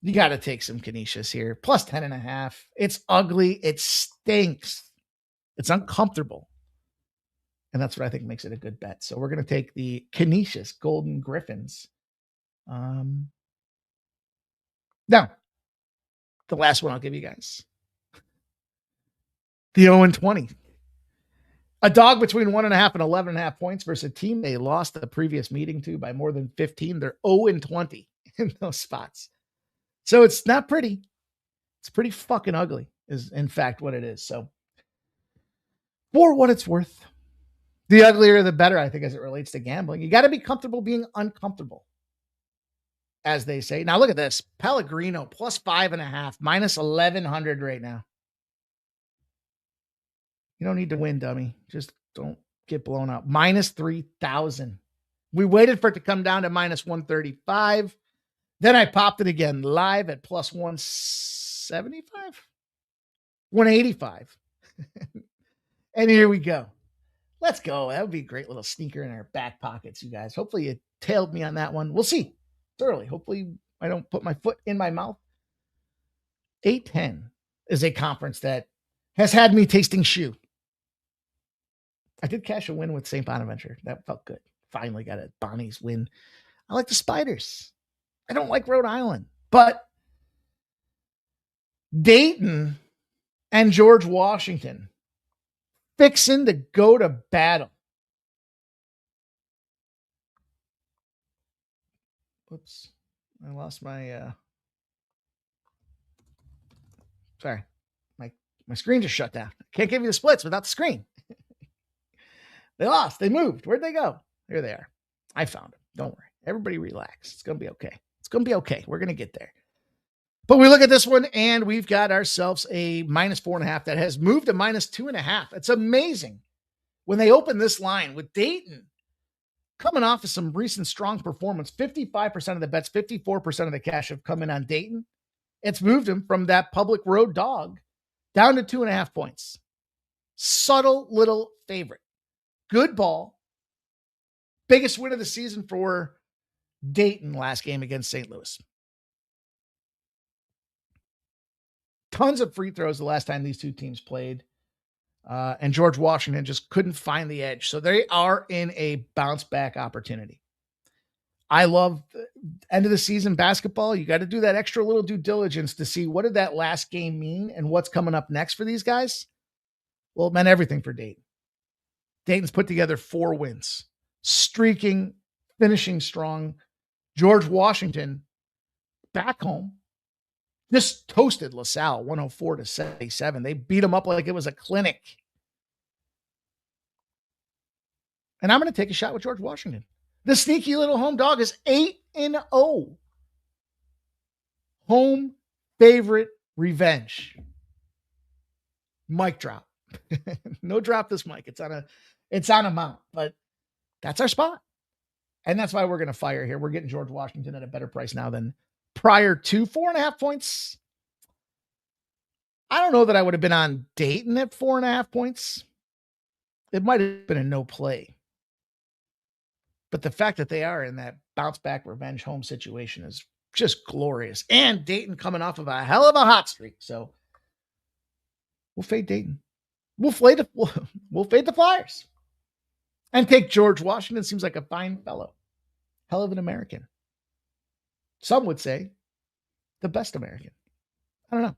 Speaker 3: You got to take some Canisius here. Plus 10.5. It's ugly. It stinks. It's uncomfortable. And that's what I think makes it a good bet. So we're going to take the Canisius Golden Griffins. Now, the last one I'll give you guys. The 0-20. A dog between 1.5 and 11.5 points versus a team they lost the previous meeting to by more than 15. They're 0-20 in those spots. So it's not pretty. It's pretty fucking ugly, is in fact what it is. So for what it's worth, the uglier the better, I think, as it relates to gambling. You got to be comfortable being uncomfortable as they say. Now look at this. Pellegrino plus 5.5, minus 1,100 right now. You don't need to win, dummy. Just don't get blown up. Minus 3,000. We waited for it to come down to minus 135. Then I popped it again live at plus 175, 185. And here we go. Let's go. That would be a great little sneaker in our back pockets, you guys. Hopefully you tailed me on that one. We'll see. It's early. Hopefully I don't put my foot in my mouth. 810 is a conference that has had me tasting shoe. I did cash a win with St. Bonaventure. That felt good. Finally got a Bonnie's win. I like the Spiders. I don't like Rhode Island. But Dayton and George Washington fixing to go to battle. Whoops. I lost my sorry. My screen just shut down. Can't give you the splits without the screen. They lost. They moved. Where'd they go? Here they are. I found them. Don't worry. Everybody relax. It's going to be okay. It's going to be okay. We're going to get there. But we look at this one, and we've got ourselves a minus 4.5 that has moved to minus 2.5. It's amazing when they open this line with Dayton coming off of some recent strong performance. 55% of the bets, 54% of the cash have come in on Dayton. It's moved him from that public road dog down to 2.5 points. Subtle little favorite. Good ball. Biggest win of the season for Dayton last game against St. Louis. Tons of free throws the last time these two teams played. And George Washington just couldn't find the edge. So they are in a bounce back opportunity. I love end of the season basketball. You got to do that extra little due diligence to see what did that last game mean and what's coming up next for these guys. Well, it meant everything for Dayton. Dayton's put together 4 wins, streaking, finishing strong. George Washington back home just toasted LaSalle 104-77. They beat them up like it was a clinic. And I'm going to take a shot with George Washington. The sneaky little home dog is 8-0. Home favorite revenge. Mic drop. No drop this mic. It's on a mount, but that's our spot. And that's why we're going to fire here. We're getting George Washington at a better price now than prior to 4.5 points. I don't know that I would have been on Dayton at 4.5 points. It might have been a no play. But the fact that they are in that bounce back revenge home situation is just glorious. And Dayton coming off of a hell of a hot streak. So we'll fade Dayton. We'll fade the Flyers. And take George Washington. Seems like a fine fellow. Hell of an American. Some would say the best American. I don't know.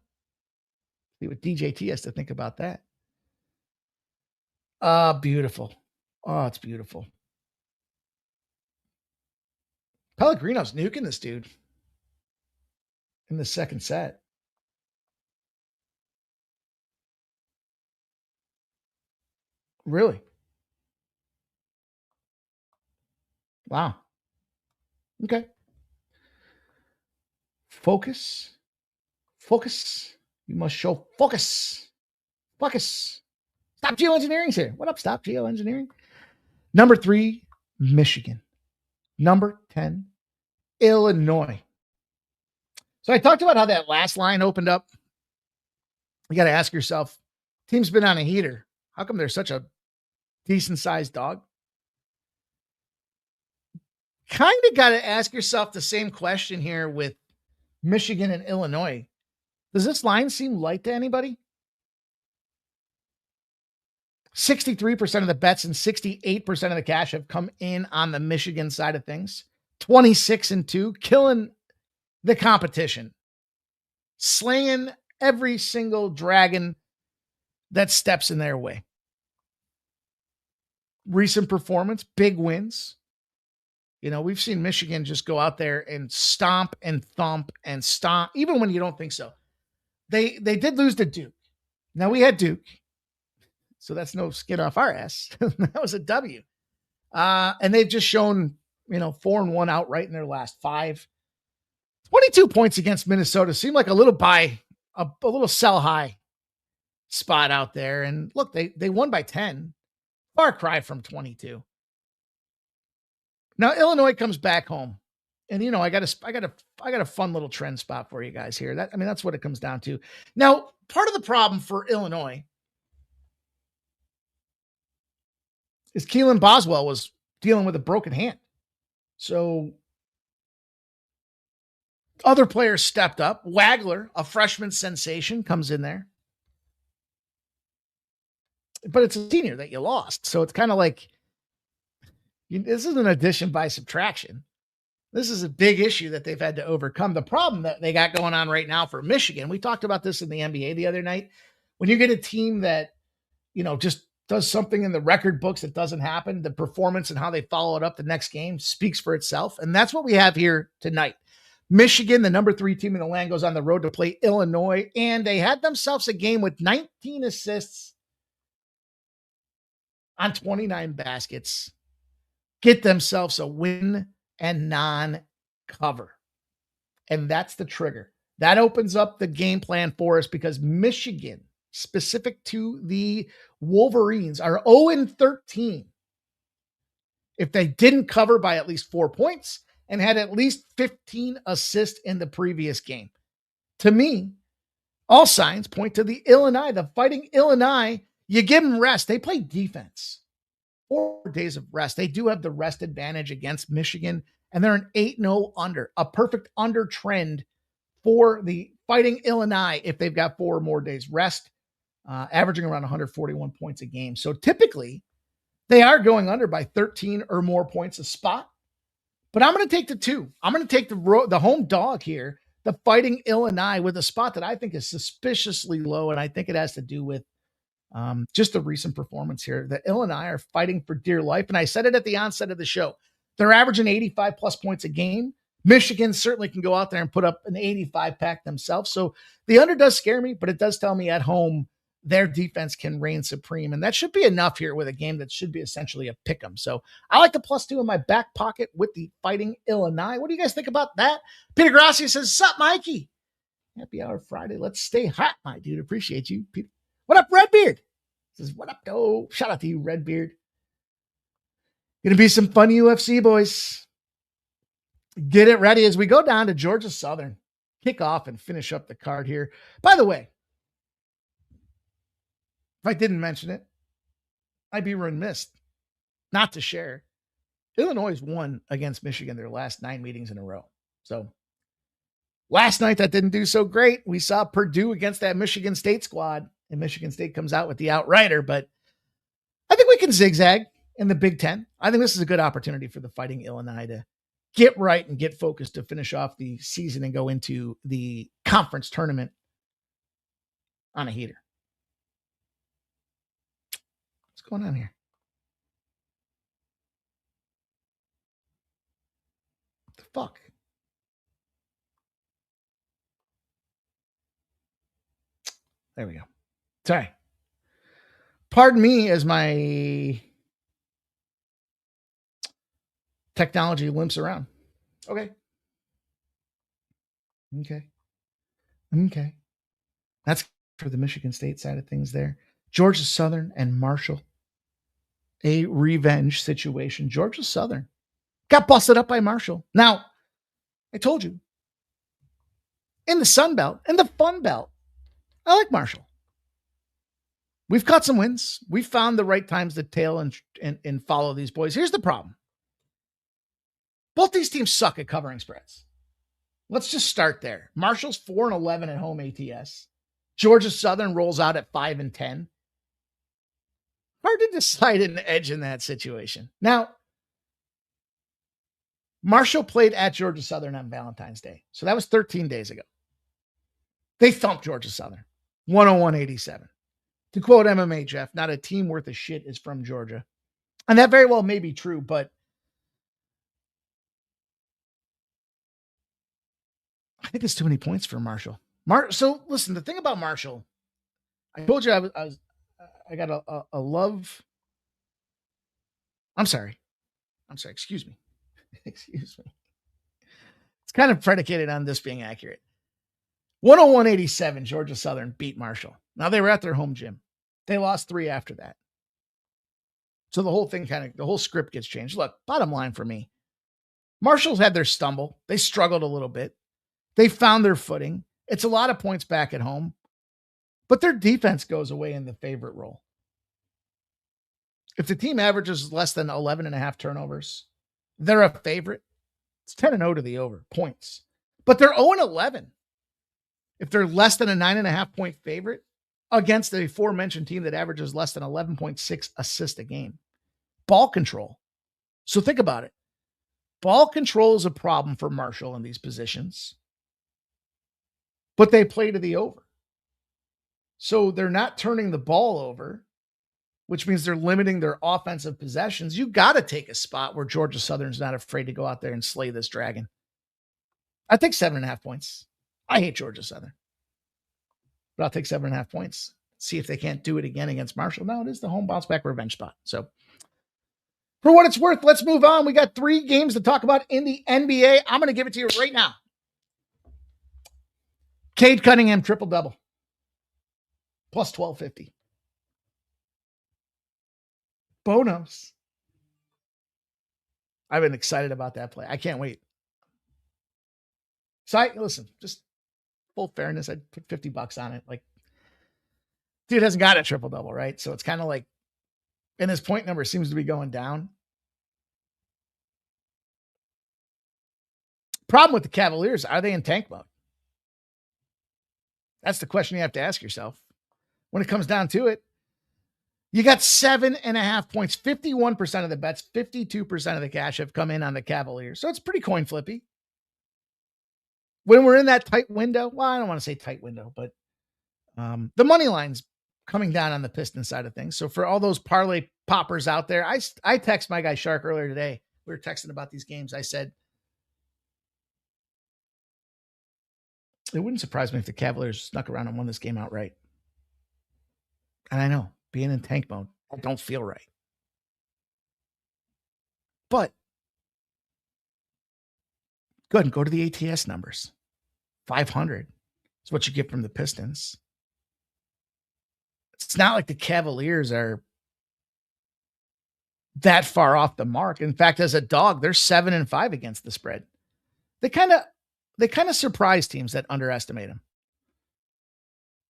Speaker 3: See what DJT has to think about that. Beautiful. Oh, it's beautiful. Pellegrino's nuking this dude in the second set. Really? Wow. Okay. Focus. Focus. You must show focus. Focus. Stop Geoengineering's here. What up, Stop Geoengineering? Number 3, Michigan. Number 10, Illinois. So I talked about how that last line opened up. You got to ask yourself, team's been on a heater. How come they're such a decent-sized dog? Kind of got to ask yourself the same question here with Michigan and Illinois. Does this line seem light to anybody? 63% of the bets and 68% of the cash have come in on the Michigan side of things. 26-2, killing the competition. Slaying every single dragon that steps in their way. Recent performance, big wins. You know, we've seen Michigan just go out there and stomp and thump and stomp, even when you don't think so. They did lose to Duke. Now, we had Duke, so that's no skin off our ass. That was a W. And they've just shown, 4-1 outright in their last 5. 22 points against Minnesota seemed like a little a little sell high spot out there. And look, they won by 10. Far cry from 22. Now Illinois comes back home. And I got a fun little trend spot for you guys here. That's what it comes down to. Now, part of the problem for Illinois is Keelan Boswell was dealing with a broken hand. So other players stepped up. Wagler, a freshman sensation, comes in there. But it's a senior that you lost. So it's kind of like, this is an addition by subtraction. This is a big issue that they've had to overcome. The problem that they got going on right now for Michigan, we talked about this in the NBA the other night. When you get a team that, just does something in the record books that doesn't happen, the performance and how they follow it up the next game speaks for itself. And that's what we have here tonight. Michigan, the number 3 team in the land, goes on the road to play Illinois, and they had themselves a game with 19 assists on 29 baskets, get themselves a win and non-cover. And that's the trigger. That opens up the game plan for us because Michigan, specific to the Wolverines, are 0-13 if they didn't cover by at least 4 points and had at least 15 assists in the previous game. To me, all signs point to the Fighting Illini. You give them rest. They play defense. 4 days of rest. They do have the rest advantage against Michigan, and they're an 8-0 under, a perfect under trend for the Fighting Illini if they've got 4 more days rest, averaging around 141 points a game. So typically, they are going under by 13 or more points a spot, but I'm going to take the 2. I'm going to take the home dog here, the Fighting Illini, with a spot that I think is suspiciously low, and I think it has to do with just the recent performance here. The Illini are fighting for dear life. And I said it at the onset of the show. They're averaging 85 plus points a game. Michigan certainly can go out there and put up an 85 pack themselves. So the under does scare me, but it does tell me at home their defense can reign supreme. And that should be enough here with a game that should be essentially a pick 'em. So I like the +2 in my back pocket with the Fighting Illini. What do you guys think about that? Peter Gracia says, "Sup, Mikey? Happy Hour Friday. Let's stay hot, my dude. Appreciate you, Peter. What up, Redbeard?" Says, "What up, though?" Shout out to you, Redbeard. Gonna be some fun UFC, boys. Get it ready as we go down to Georgia Southern. Kick off and finish up the card here. By the way, if I didn't mention it, I'd be remiss not to share. Illinois won against Michigan their last 9 meetings in a row. So last night that didn't do so great. We saw Purdue against that Michigan State squad, and Michigan State comes out with the outrighter, but I think we can zigzag in the Big Ten. I think this is a good opportunity for the Fighting Illini to get right and get focused to finish off the season and go into the conference tournament on a heater. What's going on here? What the fuck? There we go. Sorry. Pardon me as my technology limps around. Okay. That's for the Michigan State side of things there. Georgia Southern and Marshall. A revenge situation. Georgia Southern got busted up by Marshall. Now, I told you, in the Sun Belt, in the Fun Belt, I like Marshall. We've caught some wins. We found the right times to tail and follow these boys. Here's the problem. Both these teams suck at covering spreads. Let's just start there. Marshall's 4-11 at home ATS. Georgia Southern rolls out at 5-10. Hard to decide an edge in that situation. Now, Marshall played at Georgia Southern on Valentine's Day. So that was 13 days ago. They thumped Georgia Southern. 101-87. To quote MMA Jeff, not a team worth of shit is from Georgia. And that very well may be true, but I think it's too many points for Marshall. So listen, the thing about Marshall, I told you I got a love. I'm sorry. Excuse me. It's kind of predicated on this being accurate. 101-87, Georgia Southern beat Marshall. Now, they were at their home gym. They lost 3 after that. So the whole thing the whole script gets changed. Look, bottom line for me, Marshall's had their stumble. They struggled a little bit. They found their footing. It's a lot of points back at home, but their defense goes away in the favorite role. If the team averages less than 11.5 turnovers, they're a favorite. It's 10-0 to the over points, but they're 0-11. If they're less than a 9.5 point favorite against the aforementioned team that averages less than 11.6 assists a game. Ball control. So think about it. Ball control is a problem for Marshall in these positions, but they play to the over. So they're not turning the ball over, which means they're limiting their offensive possessions. You got to take a spot where Georgia Southern's not afraid to go out there and slay this dragon. I think 7.5 points. I hate Georgia Southern, but I'll take 7.5 points. See if they can't do it again against Marshall. No, it is the home bounce back revenge spot. So for what it's worth, let's move on. We got 3 games to talk about in the NBA. I'm going to give it to you right now. Cade Cunningham triple-double. Plus 1250. Bonos. I've been excited about that play. I can't wait. So listen, just full fairness, I'd put $50 on it. Like, dude hasn't got a triple-double, right? So it's kind of like, and his point number seems to be going down. Problem with the Cavaliers, are they in tank mode? That's the question you have to ask yourself. When it comes down to it, you got 7.5 points. 51% of the bets, 52% of the cash have come in on the Cavaliers. So it's pretty coin flippy. When we're in that tight window, well, I don't want to say tight window, but the money line's coming down on the Pistons side of things. So for all those parlay poppers out there, I text my guy Shark earlier today. We were texting about these games. I said, it wouldn't surprise me if the Cavaliers snuck around and won this game outright. And I know, being in tank mode, I don't feel right. But go ahead and go to the ATS numbers. 500 is what you get from the Pistons. It's not like the Cavaliers are that far off the mark. In fact, as a dog, they're 7-5 against the spread. They kind of surprise teams that underestimate them.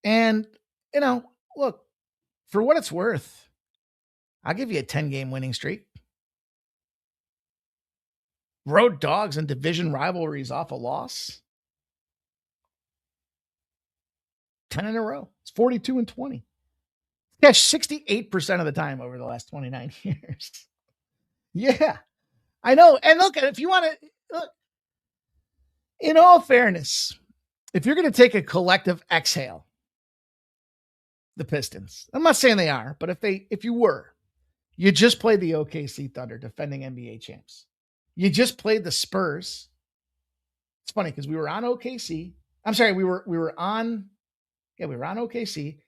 Speaker 3: And, look, for what it's worth, I'll give you a 10-game winning streak. Road dogs and division rivalries off a loss. 10 in a row. It's 42-20. Catch 68% of the time over the last 29 years. Yeah, I know. And look, if you want to look, in all fairness, if you're going to take a collective exhale, the Pistons, I'm not saying they are, but if you were, you just played the OKC Thunder, defending NBA champs. You just played the Spurs. It's funny because we were on OKC. I'm sorry, we were on OKC.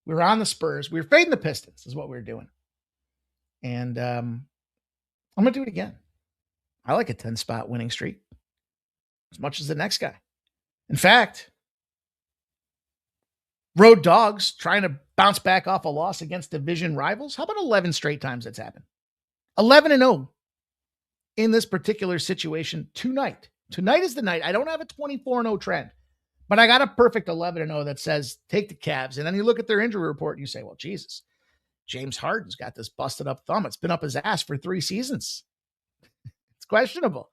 Speaker 3: We were on the Spurs. We were fading the Pistons is what we were doing. And I'm going to do it again. I like a 10-spot winning streak as much as the next guy. In fact, road dogs trying to bounce back off a loss against division rivals. How about 11 straight times that's happened? 11-0 in this particular situation tonight. Tonight is the night. I don't have a 24-0 trend. But I got a perfect 11-0 that says take the Cavs. And then you look at their injury report and you say, well, Jesus, James Harden's got this busted up thumb. It's been up his ass for 3 seasons. It's questionable.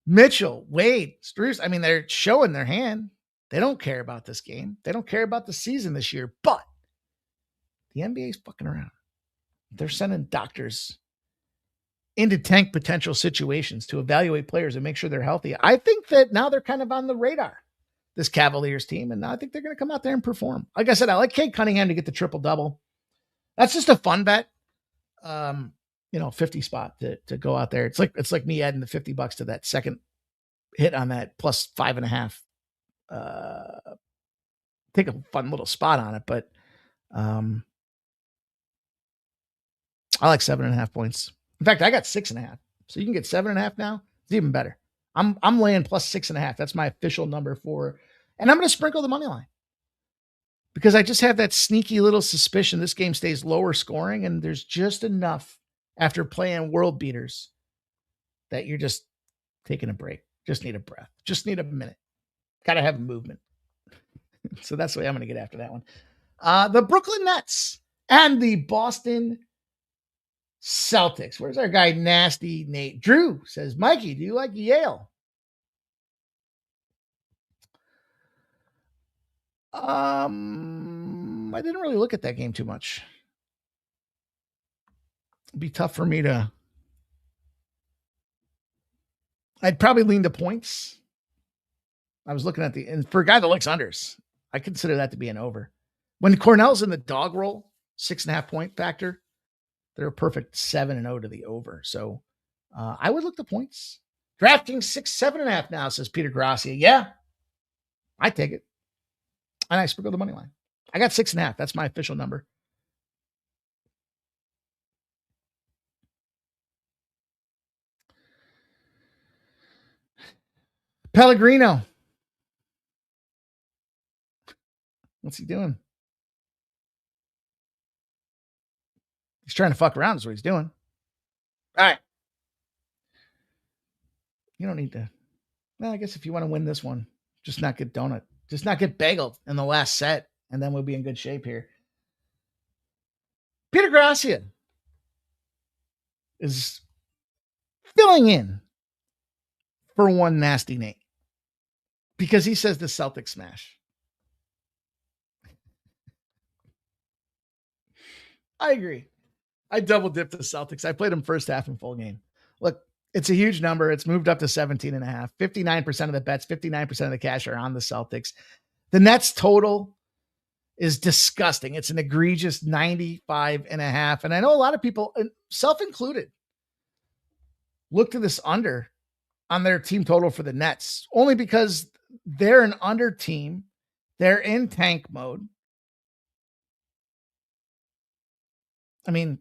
Speaker 3: Mitchell, Wade, Strus, I mean, they're showing their hand. They don't care about this game. They don't care about the season this year. But the NBA's fucking around. They're sending doctors into tank potential situations to evaluate players and make sure they're healthy. I think that now they're kind of on the radar, this Cavaliers team, and I think they're going to come out there and perform. Like I said, I like Cade Cunningham to get the triple-double. That's just a fun bet. 50 spot to go out there. It's like me adding the $50 to that second hit on that plus 5.5. Take a fun little spot on it, but I like 7.5 points. In fact, I got 6.5. So you can get 7.5 now. It's even better. I'm laying plus 6.5. That's my official number for, and I'm going to sprinkle the money line because I just have that sneaky little suspicion this game stays lower scoring, and there's just enough after playing world beaters that you're just taking a break. Just need a breath. Just need a minute. Got to have movement. So that's the way I'm going to get after that one. The Brooklyn Nets and the Boston Celtics. Where's our guy, Nasty Nate? Drew says, Mikey, do you like Yale? I didn't really look at that game too much. It'd be tough for me to. I'd probably lean to points. I was looking at and for a guy that likes unders, I consider that to be an over. When Cornell's in the dog roll, 6.5 point factor, they're a perfect 7-0 to the over. So I would look the points. DraftKings 7.5 now, says Peter Gracia. Yeah, I take it. And I sprinkle the money line. I got 6.5. That's my official number. Pellegrino. What's he doing? He's trying to fuck around is what he's doing. All right. You don't need to. Well, I guess if you want to win this one, just not get donut. Just not get bageled in the last set, and then we'll be in good shape here. Peter Gracia is filling in for one Nasty Nate because he says the Celtics smash. I agree. I double dipped the Celtics. I played them first half and full game. Look, it's a huge number. It's moved up to 17.5. 59% of the bets, 59% of the cash are on the Celtics. The Nets total is disgusting. It's an egregious 95.5. And I know a lot of people, self-included, look to this under on their team total for the Nets, only because they're an under team. They're in tank mode. I mean,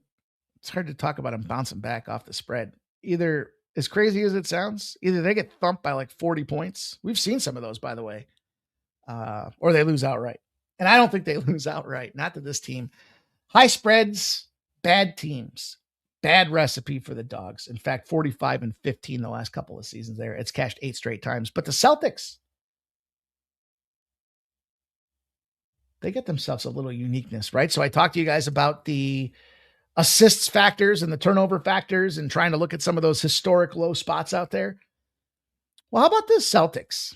Speaker 3: it's hard to talk about them bouncing back off the spread. Either, as crazy as it sounds, either they get thumped by like 40 points. We've seen some of those, by the way. Or they lose outright. And I don't think they lose outright. Not to this team. High spreads, bad teams. Bad recipe for the Dogs. In fact, 45-15 the last couple of seasons there. It's cashed 8 straight times. But the Celtics, they get themselves a little uniqueness, right? So I talked to you guys about the assists factors and the turnover factors and trying to look at some of those historic low spots out there. Well, how about the Celtics?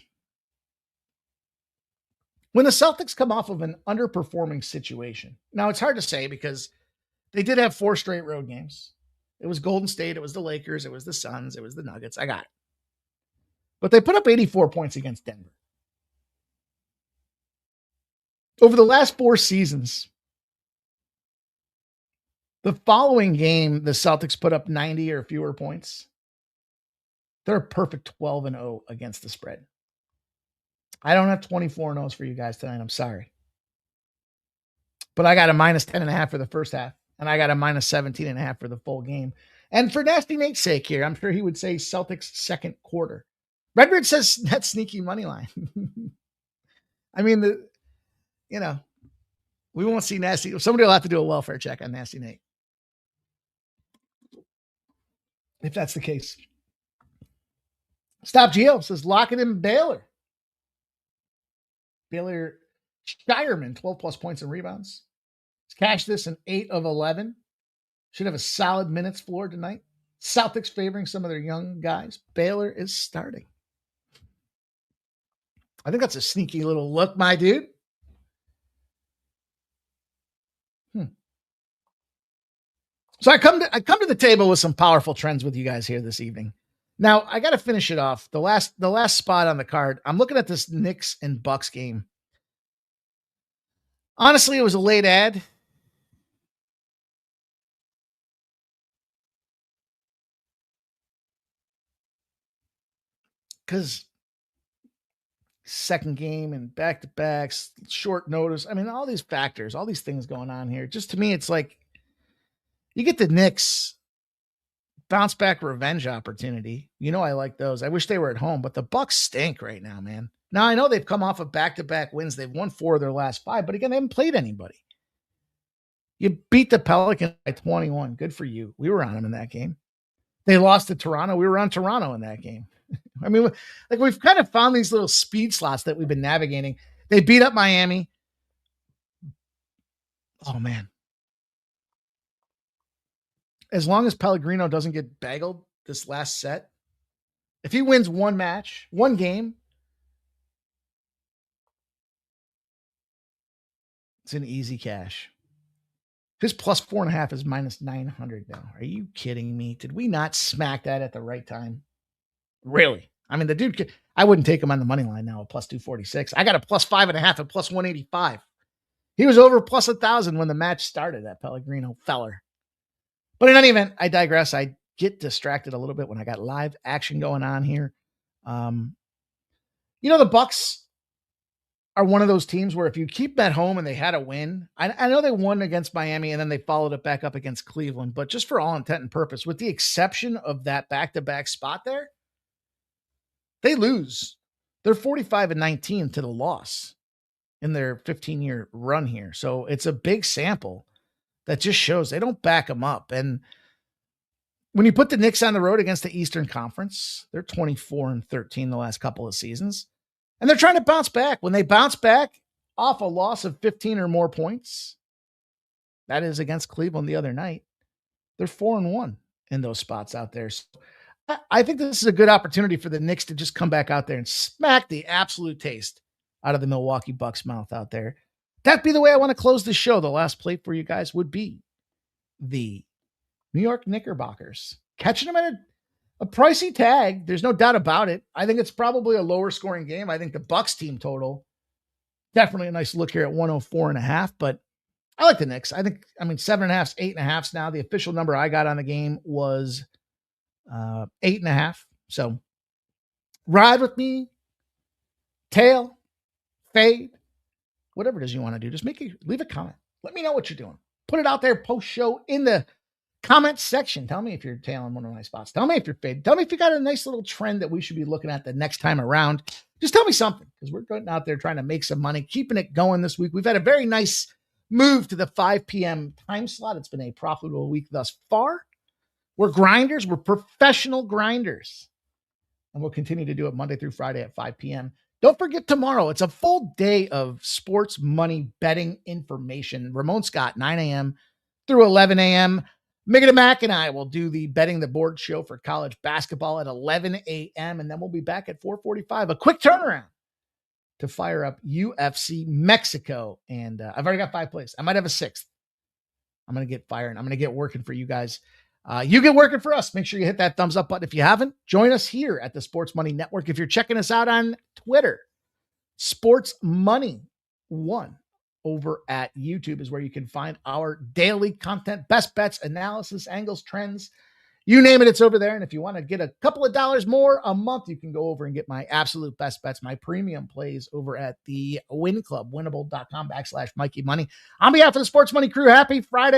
Speaker 3: When the Celtics come off of an underperforming situation, now it's hard to say because they did have 4 straight road games. It was Golden State, it was the Lakers, it was the Suns, it was the Nuggets. I got it. But they put up 84 points against Denver. Over the last 4 seasons, the following game, the Celtics put up 90 or fewer points. They're a perfect 12-0 against the spread. I don't have 24-0s for you guys tonight. I'm sorry. But I got a minus 10.5 for the first half, and I got a minus 17.5 for the full game. And for Nasty Nate's sake here, I'm sure he would say Celtics second quarter. Redbeard says that sneaky money line. I mean, we won't see Nasty. Somebody will have to do a welfare check on Nasty Nate, if that's the case. Stop Geo says lock it in Baylor. Baylor Shireman, 12 plus points and rebounds. He's cashed this in 8 of 11. Should have a solid minutes floor tonight. Celtics favoring some of their young guys. Baylor is starting. I think that's a sneaky little look, my dude. So I come to the table with some powerful trends with you guys here this evening. Now, I got to finish it off. The last spot on the card, I'm looking at this Knicks and Bucks game. Honestly, it was a late ad. Because second game and back-to-backs, short notice. I mean, all these factors, all these things going on here. Just to me, it's like you get the Knicks bounce back revenge opportunity. You know I like those. I wish they were at home, but the Bucks stink right now, man. Now I know they've come off of back-to-back wins. They've won 4 of their last 5, but again, they haven't played anybody. You beat the Pelicans by 21. Good for you. We were on them in that game. They lost to Toronto. We were on Toronto in that game. I mean, like we've kind of found these little speed slots that we've been navigating. They beat up Miami. Oh, man. As long as Pellegrino doesn't get baggled this last set, if he wins one match, one game, it's an easy cash. His plus 4.5 is minus 900 now. Are you kidding me? Did we not smack that at the right time? Really? I mean, the dude, I wouldn't take him on the money line now at plus 246. I got a plus 5.5 at plus 185. He was over plus 1,000 when the match started, that Pellegrino feller. But in any event, I digress. I get distracted a little bit when I got live action going on here. The Bucks are one of those teams where if you keep them at home and they had a win, I know they won against Miami and then they followed it back up against Cleveland, but just for all intent and purpose, with the exception of that back-to-back spot there, they lose. They're 45-19 to the loss in their 15-year run here. So it's a big sample that just shows they don't back them up. And when you put the Knicks on the road against the Eastern Conference, they're 24-13 the last couple of seasons. And they're trying to bounce back. When they bounce back off a loss of 15 or more points, that is against Cleveland the other night, they're 4-1 in those spots out there. So I think this is a good opportunity for the Knicks to just come back out there and smack the absolute taste out of the Milwaukee Bucks mouth out there. That'd be the way I want to close the show. The last play for you guys would be the New York Knickerbockers. Catching them at a pricey tag. There's no doubt about it. I think it's probably a lower scoring game. I think the Bucks team total, definitely a nice look here at 104.5, but I like the Knicks. I mean, 7.5s, 8.5s now. The official number I got on the game was 8.5. So ride with me, tail, fade, whatever it is you want to do. Just leave a comment. Let me know what you're doing. Put it out there post show in the comment section. Tell me if you're tailing one of my spots. Tell me if you're fading. Tell me if you got a nice little trend that we should be looking at the next time around. Just tell me something, because we're going out there trying to make some money, keeping it going this week. We've had a very nice move to the 5 p.m. time slot. It's been a profitable week thus far. We're grinders. We're professional grinders. And we'll continue to do it Monday through Friday at 5 p.m. Don't forget tomorrow. It's a full day of sports money betting information. Ramon Scott, 9 a.m. through 11 a.m. Miggity Mac and I will do the Betting the Board show for college basketball at 11 a.m. And then we'll be back at 4:45. A quick turnaround to fire up UFC Mexico. And I've already got 5 plays. I might have a 6th. I'm going to get firing. I'm going to get working for you guys. You get working for us. Make sure you hit that thumbs up button. If you haven't, join us here at the Sports Money Network. If you're checking us out on Twitter, Sports Money 1 over at YouTube is where you can find our daily content, best bets, analysis, angles, trends, you name it, it's over there. And if you want to get a couple of dollars more a month, you can go over and get my absolute best bets, my premium plays over at the Win Club, winnable.com/Mikey Money. On behalf of the Sports Money crew, happy Friday.